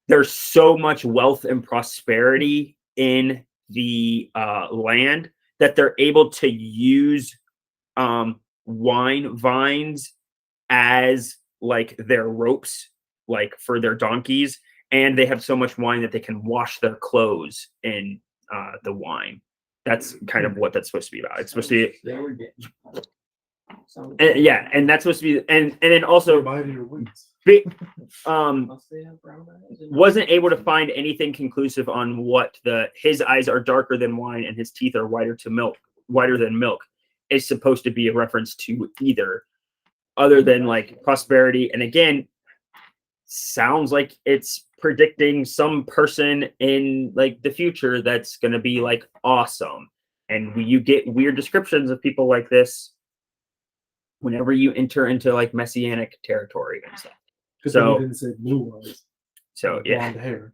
there's so much wealth and prosperity in the land that they're able to use wine vines as like their ropes, like for their donkeys, and they have so much wine that they can wash their clothes in the wine. That's kind of what that's supposed to be about. It's supposed to be, They were getting. and that's supposed to be, and then also wasn't able to find anything conclusive on what his eyes are darker than wine and his teeth are whiter than milk is supposed to be a reference to either, other than like prosperity. And again, sounds like it's predicting some person in like the future that's going to be like awesome. And you get weird descriptions of people like this whenever you enter into like messianic territory and stuff. So didn't say blue eyes. So yeah, blonde hair.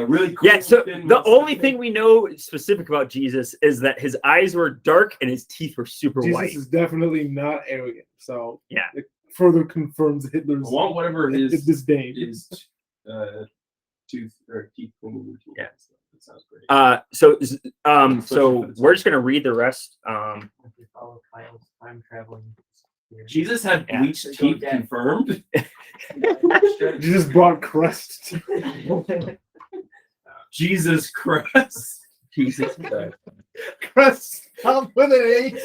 Really cool. Yeah, so the only thing we know specific about Jesus is that his eyes were dark and his teeth were super white. Jesus is definitely not arrogant. So yeah, it further confirms Hitler's whatever his disdain. Is tooth or teeth removal. Yeah, that sounds great. So we're just gonna read the rest. Follow Kyle's time traveling. Jesus had bleached teeth confirmed. Jesus brought crust. Jesus Christ. Jesus Christ. Crust up with an H.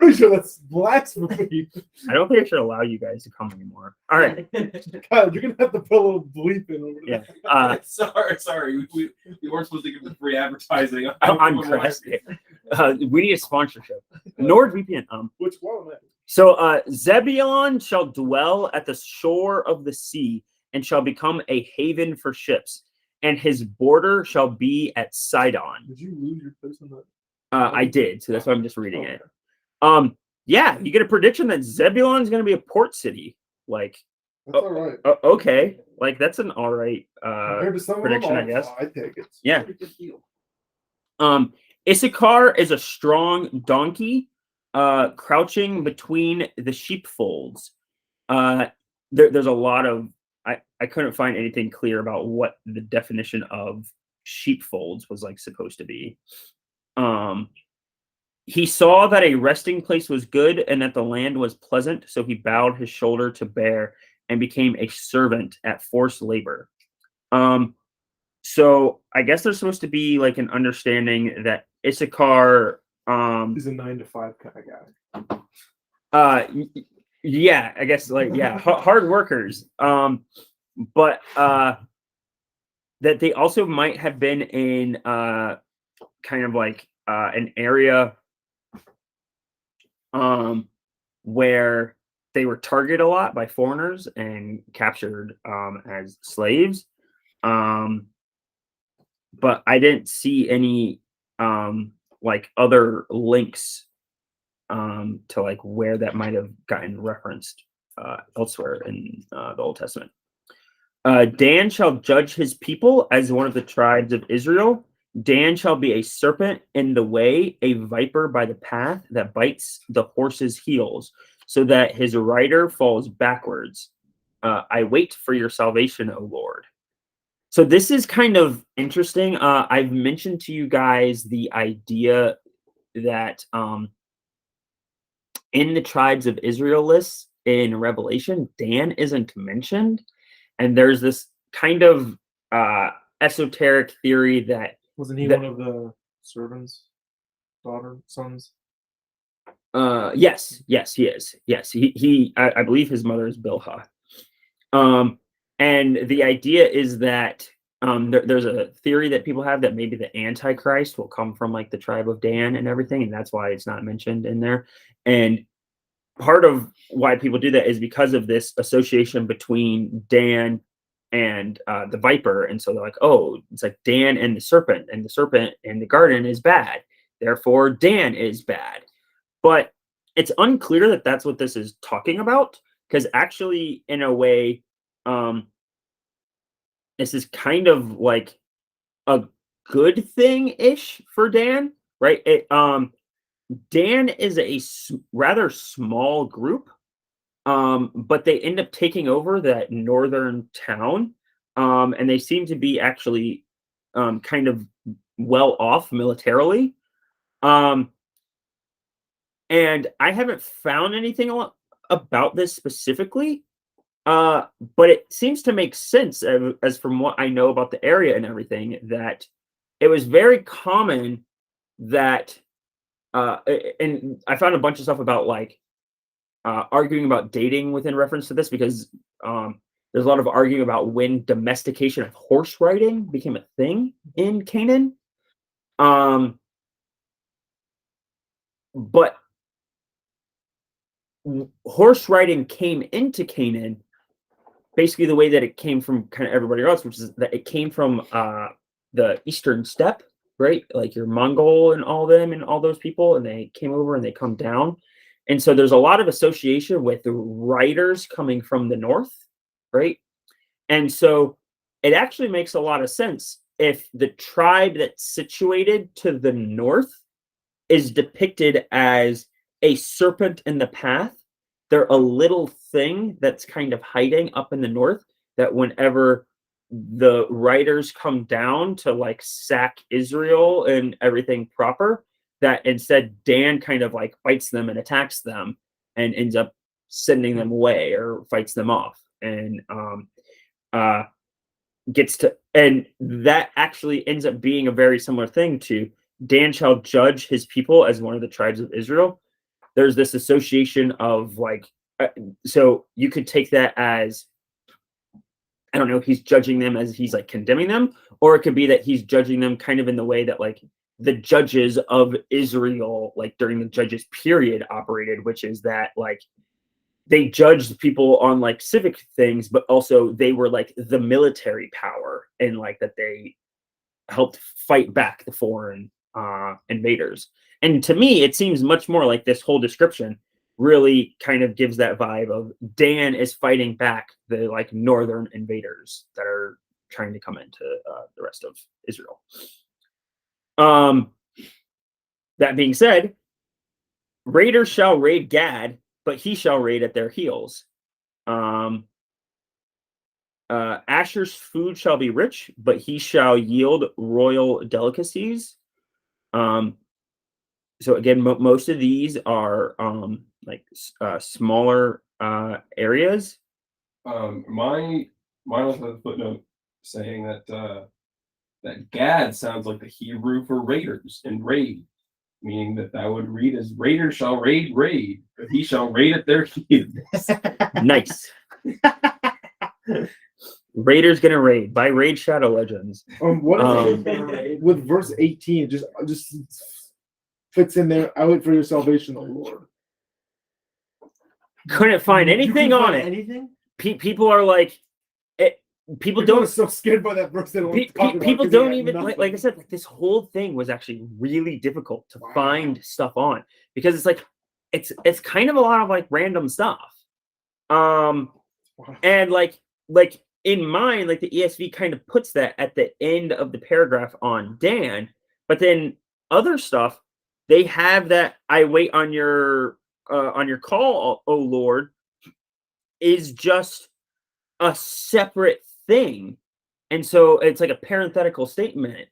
pretty sure that's blasphemy. I don't think I should allow you guys to come anymore. All right. God, you're gonna have to put a little bleep in over Yeah. there. Sorry. We weren't supposed to give the free advertising. I'm Chris. We need a sponsorship. NordVPN. Which one? So Zebulon shall dwell at the shore of the sea and shall become a haven for ships, and his border shall be at Sidon. Did you lose your place on that? I did, so that's why I'm just reading it. Yeah, you get a prediction that Zebulon is going to be a port city. Like, That's all right. Okay, like that's an all right Compared to some of prediction, them, I guess. I take it. Yeah. Pretty good deal. Issachar is a strong donkey, crouching between the sheepfolds. There's a lot of I couldn't find anything clear about what the definition of sheepfolds was like supposed to be. He saw that a resting place was good and that the land was pleasant, so he bowed his shoulder to bear and became a servant at forced labor. So I guess there's supposed to be like an understanding that Issachar He's a 9 to 5 kind of guy. Yeah, I guess like hard workers. But that they also might have been in kind of like an area where they were targeted a lot by foreigners and captured as slaves. But I didn't see any like other links to like where that might have gotten referenced elsewhere in the Old Testament. Dan shall judge his people as one of the tribes of Israel. Dan shall be a serpent in the way, a viper by the path that bites the horse's heels, so that his rider falls backwards. I wait for your salvation, O Lord. So this is kind of interesting. I've mentioned to you guys the idea that in the tribes of Israel lists in Revelation, Dan isn't mentioned. And there's this kind of esoteric theory that Wasn't he that- one of the servants' sons? Yes, he is. Yes, I believe his mother is Bilhah. And the idea is that there's a theory that people have that maybe the Antichrist will come from like the tribe of Dan and everything, and that's why it's not mentioned in there. And part of why people do that is because of this association between Dan and the viper. And so they're like, oh, it's like Dan and the serpent in the garden is bad. Therefore, Dan is bad. But it's unclear that that's what this is talking about, because actually, in a way, this is kind of like a good thing-ish for Dan, right? Dan is a rather small group, but they end up taking over that northern town, and they seem to be actually kind of well off militarily. And I haven't found anything about this specifically, but it seems to make sense as from what I know about the area and everything, that it was very common that and I found a bunch of stuff about like arguing about dating within reference to this, because there's a lot of arguing about when domestication of horse riding became a thing in Canaan. But horse riding came into Canaan basically the way that it came from kind of everybody else, which is that it came from the Eastern Steppe, right? Like your Mongol and all them and all those people, and they came over and they come down. And so there's a lot of association with the riders coming from the north, right? And so it actually makes a lot of sense if the tribe that's situated to the north is depicted as a serpent in the path. They're a little thing that's kind of hiding up in the north, that whenever the riders come down to like sack Israel and everything proper, that instead Dan kind of like bites them and attacks them and ends up sending them away or fights them off, and gets to, and that actually ends up being a very similar thing to Dan shall judge his people as one of the tribes of Israel. there's this association of like, so you could take that as, I don't know, he's judging them as he's like condemning them, or it could be that he's judging them kind of in the way that like the judges of Israel, like during the judges period operated, which is that like they judged people on like civic things, but also they were like the military power, and like that they helped fight back the foreign invaders. And to me, it seems much more like this whole description really kind of gives that vibe of Dan is fighting back the like northern invaders that are trying to come into the rest of Israel. That being said, raiders shall raid Gad, but he shall raid at their heels. Asher's food shall be rich, but he shall yield royal delicacies. So again, most of these are smaller areas. Mine also has a footnote saying that that Gad sounds like the Hebrew for raiders and raid, meaning that would read as raiders shall raid, but he shall raid at their heels. Nice. Raiders gonna raid by Raid Shadow Legends. What is it with verse 18? Just fits in there. I wait for your salvation, O Lord. Couldn't find You anything couldn't on find it. Anything? People are like, people People are don't. so scared by that verse. They don't talk about it People 'cause they don't got even nothing. like I said. Like, this whole thing was actually really difficult to Wow. find stuff on, because it's like it's kind of a lot of like random stuff. Wow. And like in mine, like the ESV kind of puts that at the end of the paragraph on Dan, but then other stuff, they have that I wait on your call, O Lord, is just a separate thing. And so it's like a parenthetical statement.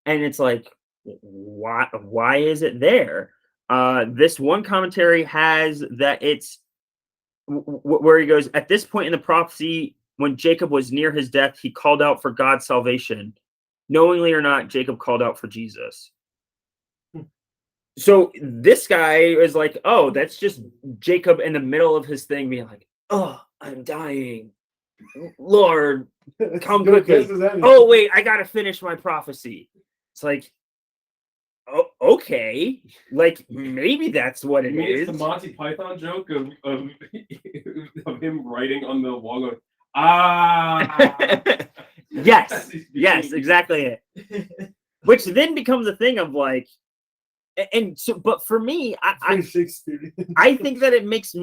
And it's like, why is it there? This one commentary has that it's where he goes, at this point in the prophecy, when Jacob was near his death, he called out for God's salvation. Knowingly or not, Jacob called out for Jesus. So this guy is like, oh, that's just Jacob in the middle of his thing being like, oh, I'm dying. Lord, come Good quickly. guess as any. Oh, wait, I got to finish my prophecy. It's like, oh, okay. Like, maybe that's what it You mean is. it's the Monty Python joke of of him writing on the wall going, ah. Yes, exactly it. Which then becomes a thing of like, and so, but for me, Very Shakespeare. I think that it makes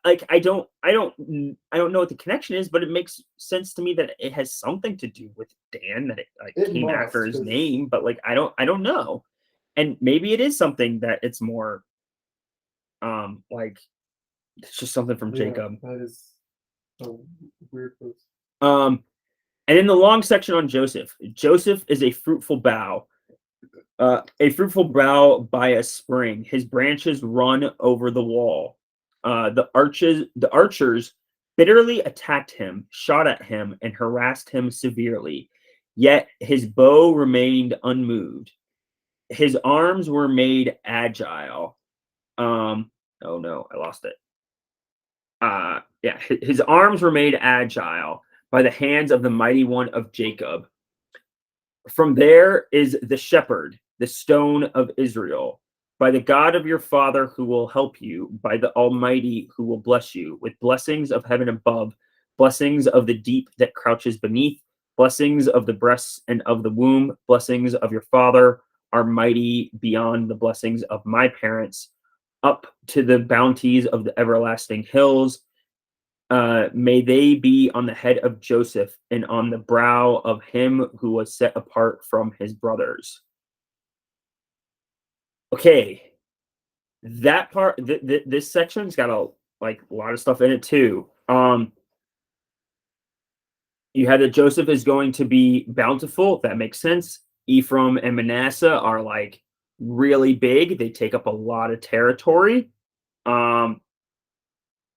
like I don't know what the connection is, but it makes sense to me that it has something to do with Dan, that it like It came must, after his 'cause- name, but like I don't know, and maybe it is something that it's more like it's just something from Yeah, Jacob. that is a weird post. And in the long section on Joseph is a fruitful bough by a spring. His branches run over the wall. The archers bitterly attacked him, shot at him, and harassed him severely. Yet his bow remained unmoved. His arms were made agile. Oh no, I lost it. His arms were made agile by the hands of the mighty one of Jacob. From there is the shepherd, the stone of Israel, by the God of your father who will help you, by the Almighty who will bless you, with blessings of heaven above, blessings of the deep that crouches beneath, blessings of the breasts and of the womb, blessings of your father are mighty beyond the blessings of my parents, up to the bounties of the everlasting hills. May they be on the head of Joseph and on the brow of him who was set apart from his brothers. Okay, that part, this section's got a lot of stuff in it too. You had that Joseph is going to be bountiful. That makes sense. Ephraim and Manasseh are like really big. They take up a lot of territory.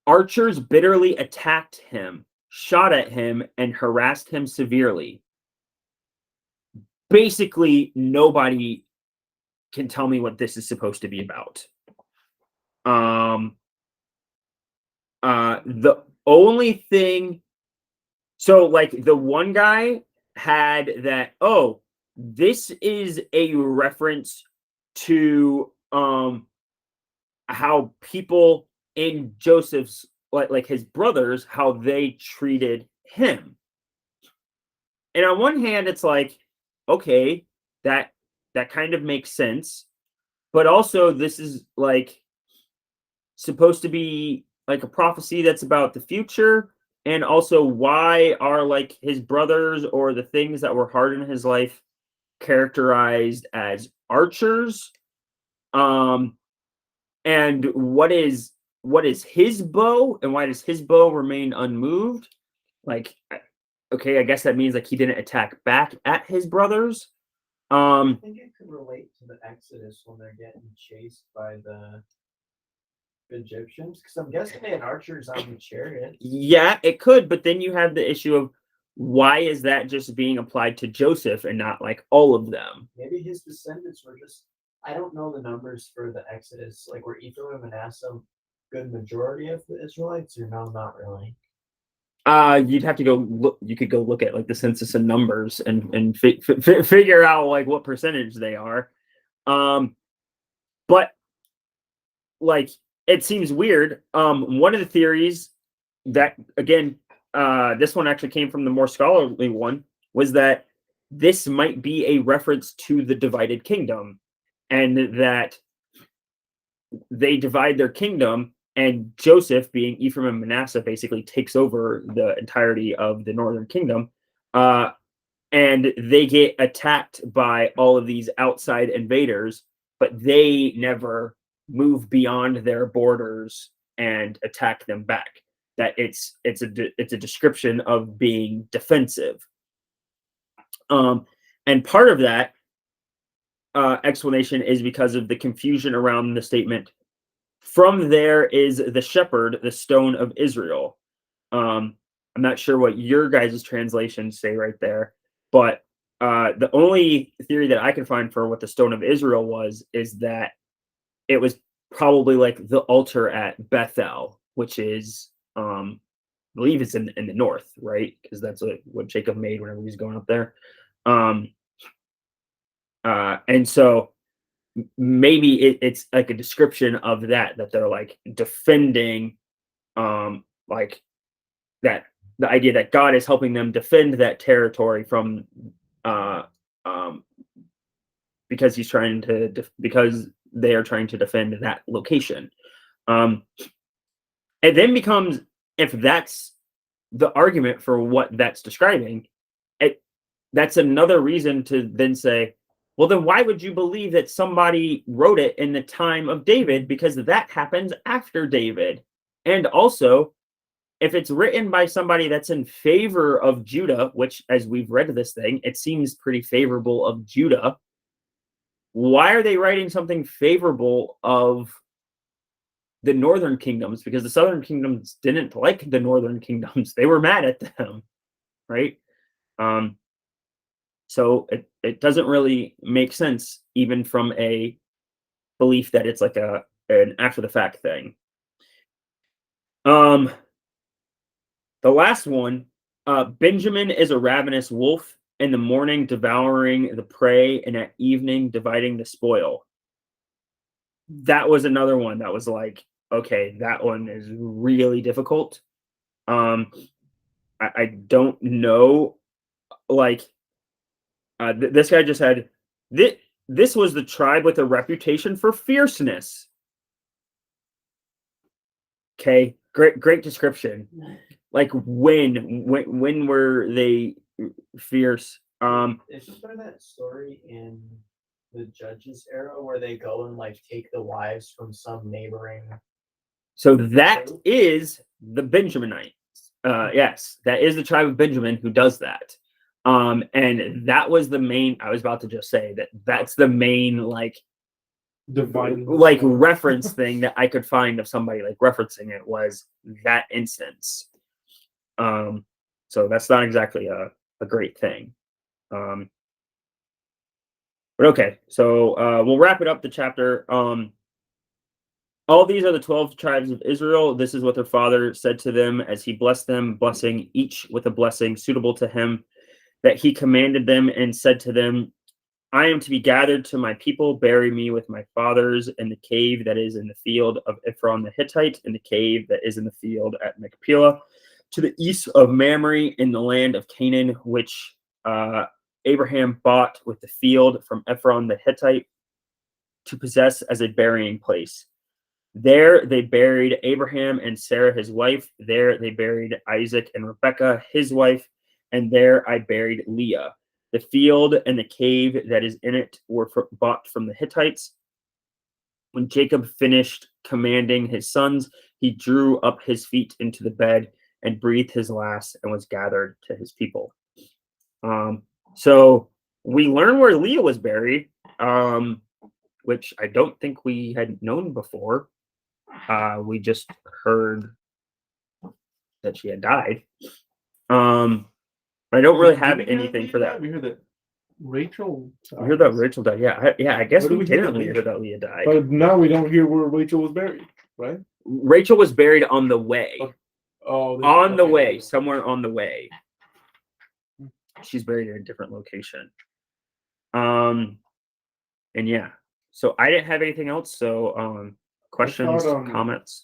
Archers bitterly attacked him, shot at him, and harassed him severely. Basically, nobody can tell me what this is supposed to be about. The only thing, so like the one guy had that, oh, this is a reference to how people in Joseph's, like his brothers, how they treated him. And on one hand, it's like, okay, that kind of makes sense. But also, this is like supposed to be like a prophecy that's about the future. And also, why are like his brothers or the things that were hard in his life characterized as archers? And what is his bow, and why does his bow remain unmoved? Like, okay, I guess that means like he didn't attack back at his brothers. I think it could relate to the Exodus when they're getting chased by the Egyptians, because I'm guessing they had archers on the chariot. Yeah, it could, but then you have the issue of why is that just being applied to Joseph and not like all of them? Maybe his descendants were just, I don't know the numbers for the Exodus. Like, were Ephraim and Manasseh good majority of the Israelites, or no, not really? You'd have to go look. You could go look at like the census and numbers and figure out like what percentage they are. But like it seems weird. One of the theories that again, this one actually came from the more scholarly one, was that this might be a reference to the divided kingdom, and that they divide their kingdom, and Joseph, being Ephraim and Manasseh, basically takes over the entirety of the northern kingdom. And they get attacked by all of these outside invaders, but they never move beyond their borders and attack them back. That it's a description of being defensive. And part of that explanation is because of the confusion around the statement, "From there is the shepherd, the stone of Israel." I'm not sure what your guys' translations say right there, but the only theory that I can find for what the stone of Israel was is that it was probably like the altar at Bethel, which is, I believe it's in the north, right? Because that's what Jacob made whenever he was going up there. And so maybe it's like a description of that they're like defending, like that the idea that God is helping them defend that territory from, because he's trying to because they are trying to defend that location. It then becomes, if that's the argument for what that's describing, that's another reason to then say, well, then why would you believe that somebody wrote it in the time of David? Because that happens after David. And also, if it's written by somebody that's in favor of Judah, which, as we've read this thing, it seems pretty favorable of Judah, why are they writing something favorable of the northern kingdoms? Because the southern kingdoms didn't like the northern kingdoms. They were mad at them, right? So it doesn't really make sense, even from a belief that it's like an after the fact thing. The last one, Benjamin is a ravenous wolf, in the morning devouring the prey, and at evening dividing the spoil. That was another one that was like, okay, that one is really difficult. I don't know, like, this guy just had this was the tribe with a reputation for fierceness. Okay, great description. Like when were they fierce? Isn't there that story in the Judges era where they go and like take the wives from some neighboring? So that is the Benjaminites. Yes, that is the tribe of Benjamin who does that. And that was the main, I was about to just say that's the main like Divine like reference thing that I could find of somebody like referencing it, was that instance. So that's not exactly a great thing. But okay, so we'll wrap it up the chapter. All these are the 12 tribes of Israel. This is what their father said to them as he blessed them, blessing each with a blessing suitable to him, that he commanded them and said to them, I am to be gathered to my people. Bury me with my fathers in the cave that is in the field of Ephron the Hittite, in the cave that is in the field at Machpelah, to the east of Mamre, in the land of Canaan, which Abraham bought with the field from Ephron the Hittite to possess as a burying place. There they buried Abraham and Sarah his wife. There they buried Isaac and Rebekah his wife. And there I buried Leah. The field and the cave that is in it were bought from the Hittites. When Jacob finished commanding his sons, he drew up his feet into the bed and breathed his last and was gathered to his people. So we learn where Leah was buried, which I don't think we had known before. We just heard that she had died. I don't really have anything for that. We heard that Rachel. I heard that Rachel died. Yeah, I guess Where do we we hear didn't that? hear that Leah died. But now we don't hear where Rachel was buried, right? Rachel was buried on the way. Oh, On the okay. way, somewhere on the way. She's buried in a different location. And yeah, so I didn't have anything else. So questions, comments.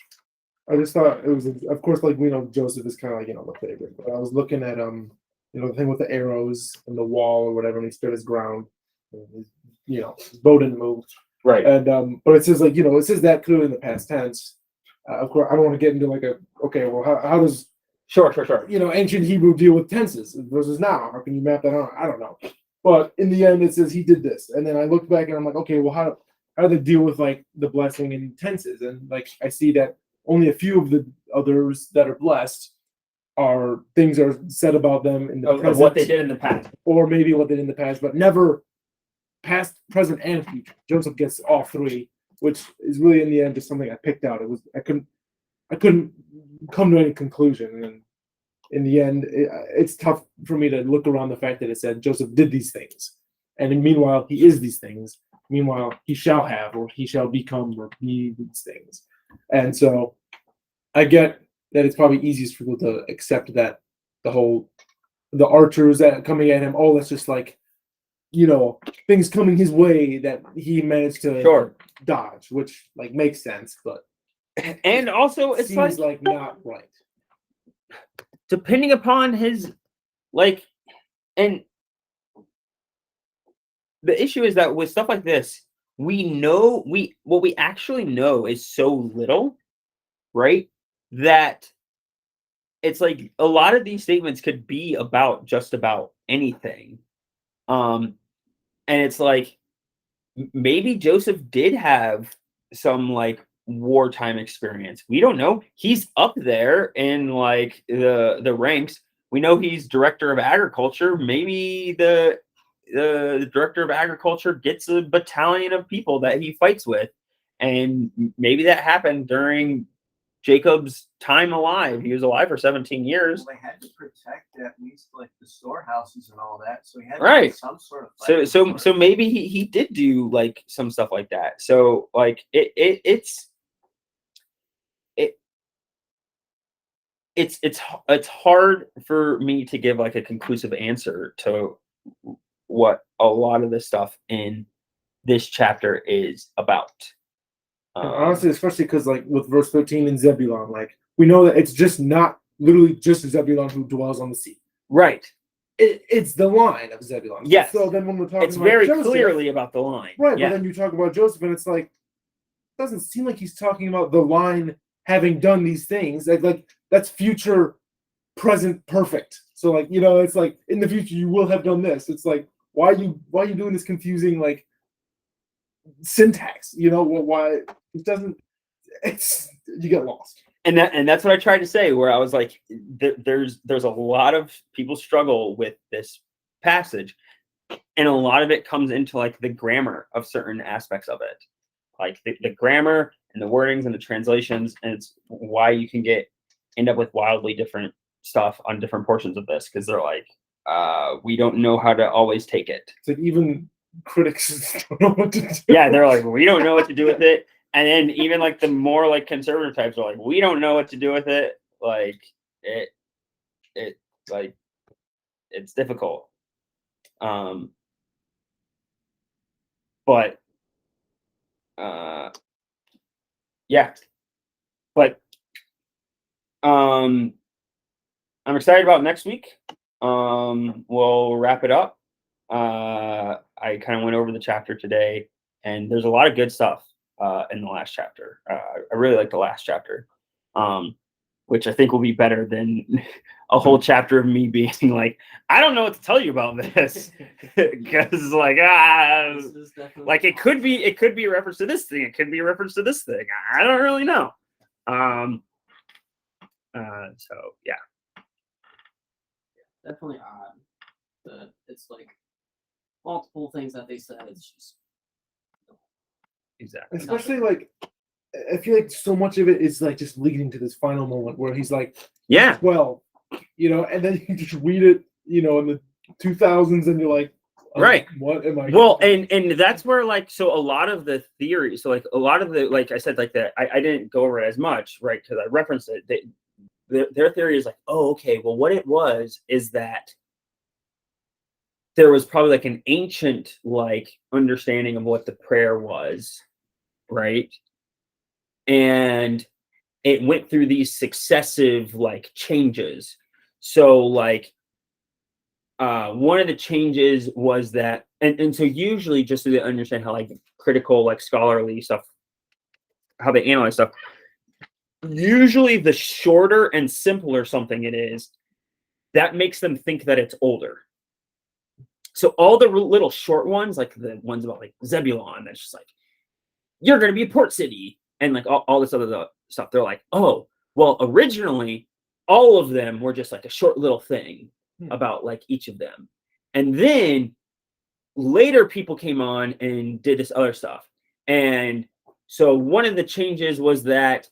I just thought it was, of course, like we know Joseph is kind of like, the favorite. But I was looking at the thing with the arrows and the wall or whatever, and he stood his ground. And his bow didn't move. Right. And but it says it says that clearly in the past tense. Of course, I don't want to get into how does Sure. ancient Hebrew deal with tenses versus now? How can you map that on? I don't know. But in the end, it says he did this, and then I looked back and I'm like, okay, well, how do they deal with like the blessing in tenses? And like I see that only a few of the others that are blessed are things are said about them in the present, Of what they did in the past. or maybe what they did in the past, but never past, present, and future. Joseph gets all three, which is really in the end just something I picked out. It was I couldn't come to any conclusion, and in the end, it's tough for me to look around the fact that it said Joseph did these things, and meanwhile he is these things. Meanwhile, he shall have, or he shall become, or be these things. And so I get that it's probably easiest for people to accept that the archers that coming at him, that's just like, things coming his way that he managed to dodge, which like makes sense, but And also it's seems like not right. depending upon his and the issue is that with stuff like this, what we actually know is so little, right? That it's like a lot of these statements could be about just about anything. And it's like maybe Joseph did have some like wartime experience. We don't know. He's up there in like the ranks. We know he's director of agriculture. Maybe the director of agriculture gets a battalion of people that he fights with, and maybe that happened during Jacob's time alive. He was alive for 17 years. Well, they had to protect at least like the storehouses and all that, so he had to Right. do some sort of So maybe he did do like some stuff like that. So like it's hard for me to give like a conclusive answer to what a lot of the stuff in this chapter is about. And honestly, especially because like with verse 13 in Zebulon, like we know that it's just not literally just Zebulon who dwells on the sea. Right. It's the line of Zebulon. Yes. So then when we're talking It's about very Joseph, clearly about the line. right, Yeah. but then you talk about Joseph and it's like it doesn't seem like he's talking about the line having done these things. Like that's future, present, perfect. So like, it's like in the future you will have done this. It's like why are you doing this confusing like syntax? Why it doesn't, it's you get lost. And that's what I tried to say, where I was like, there's a lot of people struggle with this passage, and a lot of it comes into like the grammar of certain aspects of it, like the grammar and the wordings and the translations, and it's why you can end up with wildly different stuff on different portions of this, because they're like, we don't know how to always take it. It's like even critics don't know what to do. Yeah, they're like, we don't know what to do with it. And then even like the more like conservative types are like, we don't know what to do with it. Like it like it's difficult. But yeah. But I'm excited about next week. We'll wrap it up. I kind of went over the chapter today, and there's a lot of good stuff in the last chapter. I really like the last chapter, which I think will be better than a whole chapter of me being like, I don't know what to tell you about this, because like like it could be a reference to this thing, it could be a reference to this thing. I don't really know. So yeah. Definitely odd that it's like multiple things that they said. It's just Exactly. Especially like, I feel like so much of it is like just leading to this final moment where he's like, Yeah. 12, and then you just read it, in the 2000s, and you're like, Right. What am I? Well, and that's where like, so a lot of the theory, so like a lot of the, like I said, like that, I didn't go over it as much, right? Because I referenced it. Their theory is like, oh, okay, well, what it was is that there was probably like an ancient like understanding of what the prayer was, right? And it went through these successive like changes. So like one of the changes was that, and so usually just so they understand how like critical, like scholarly stuff, how they analyze stuff, usually the shorter and simpler something it is, that makes them think that it's older. So all the little short ones, like the ones about like Zebulon, that's just like, you're going to be a port city, and like all this other stuff, they're like, oh, well, originally all of them were just like a short little thing about like each of them. And then later people came on and did this other stuff. And so one of the changes was that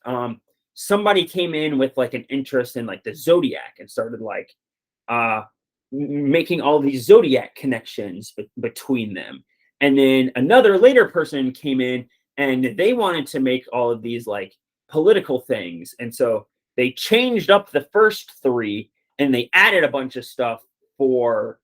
somebody came in with like an interest in like the Zodiac and started like making all these Zodiac connections between them. And then another later person came in and they wanted to make all of these like political things. And so they changed up the first three and they added a bunch of stuff for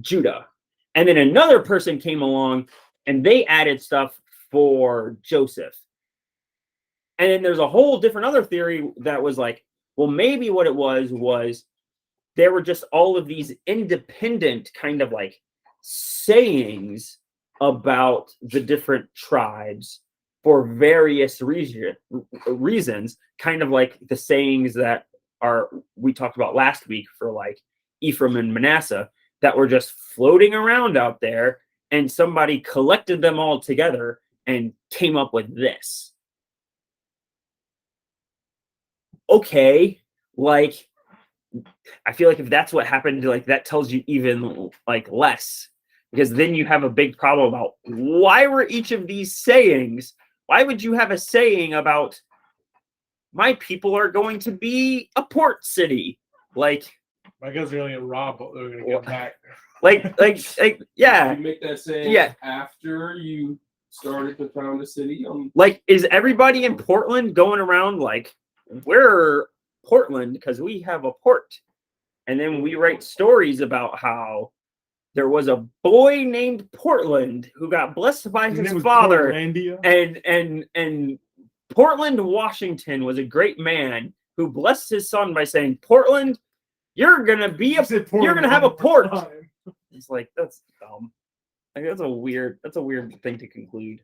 Judah. And then another person came along and they added stuff for Joseph. And then there's a whole different other theory that was like, well, maybe what it was there were just all of these independent kind of like sayings about the different tribes for various reasons, kind of like the sayings that we talked about last week for like Ephraim and Manasseh, that were just floating around out there, and somebody collected them all together and came up with this. Okay, like I feel like if that's what happened, like that tells you even like less, because then you have a big problem about why were each of these sayings. Why would you have a saying about my people are going to be a port city? Like my guys are going to get robbed, but they're going to get back. like yeah. You make that saying after you started to found a city. Like, is everybody in Portland going around like, we're Portland because we have a port? And then we write stories about how there was a boy named Portland who got blessed by his father, and Portland, Washington was a great man who blessed his son by saying, Portland, you're gonna have a port. It's like, that's dumb. Like, that's a weird thing to conclude.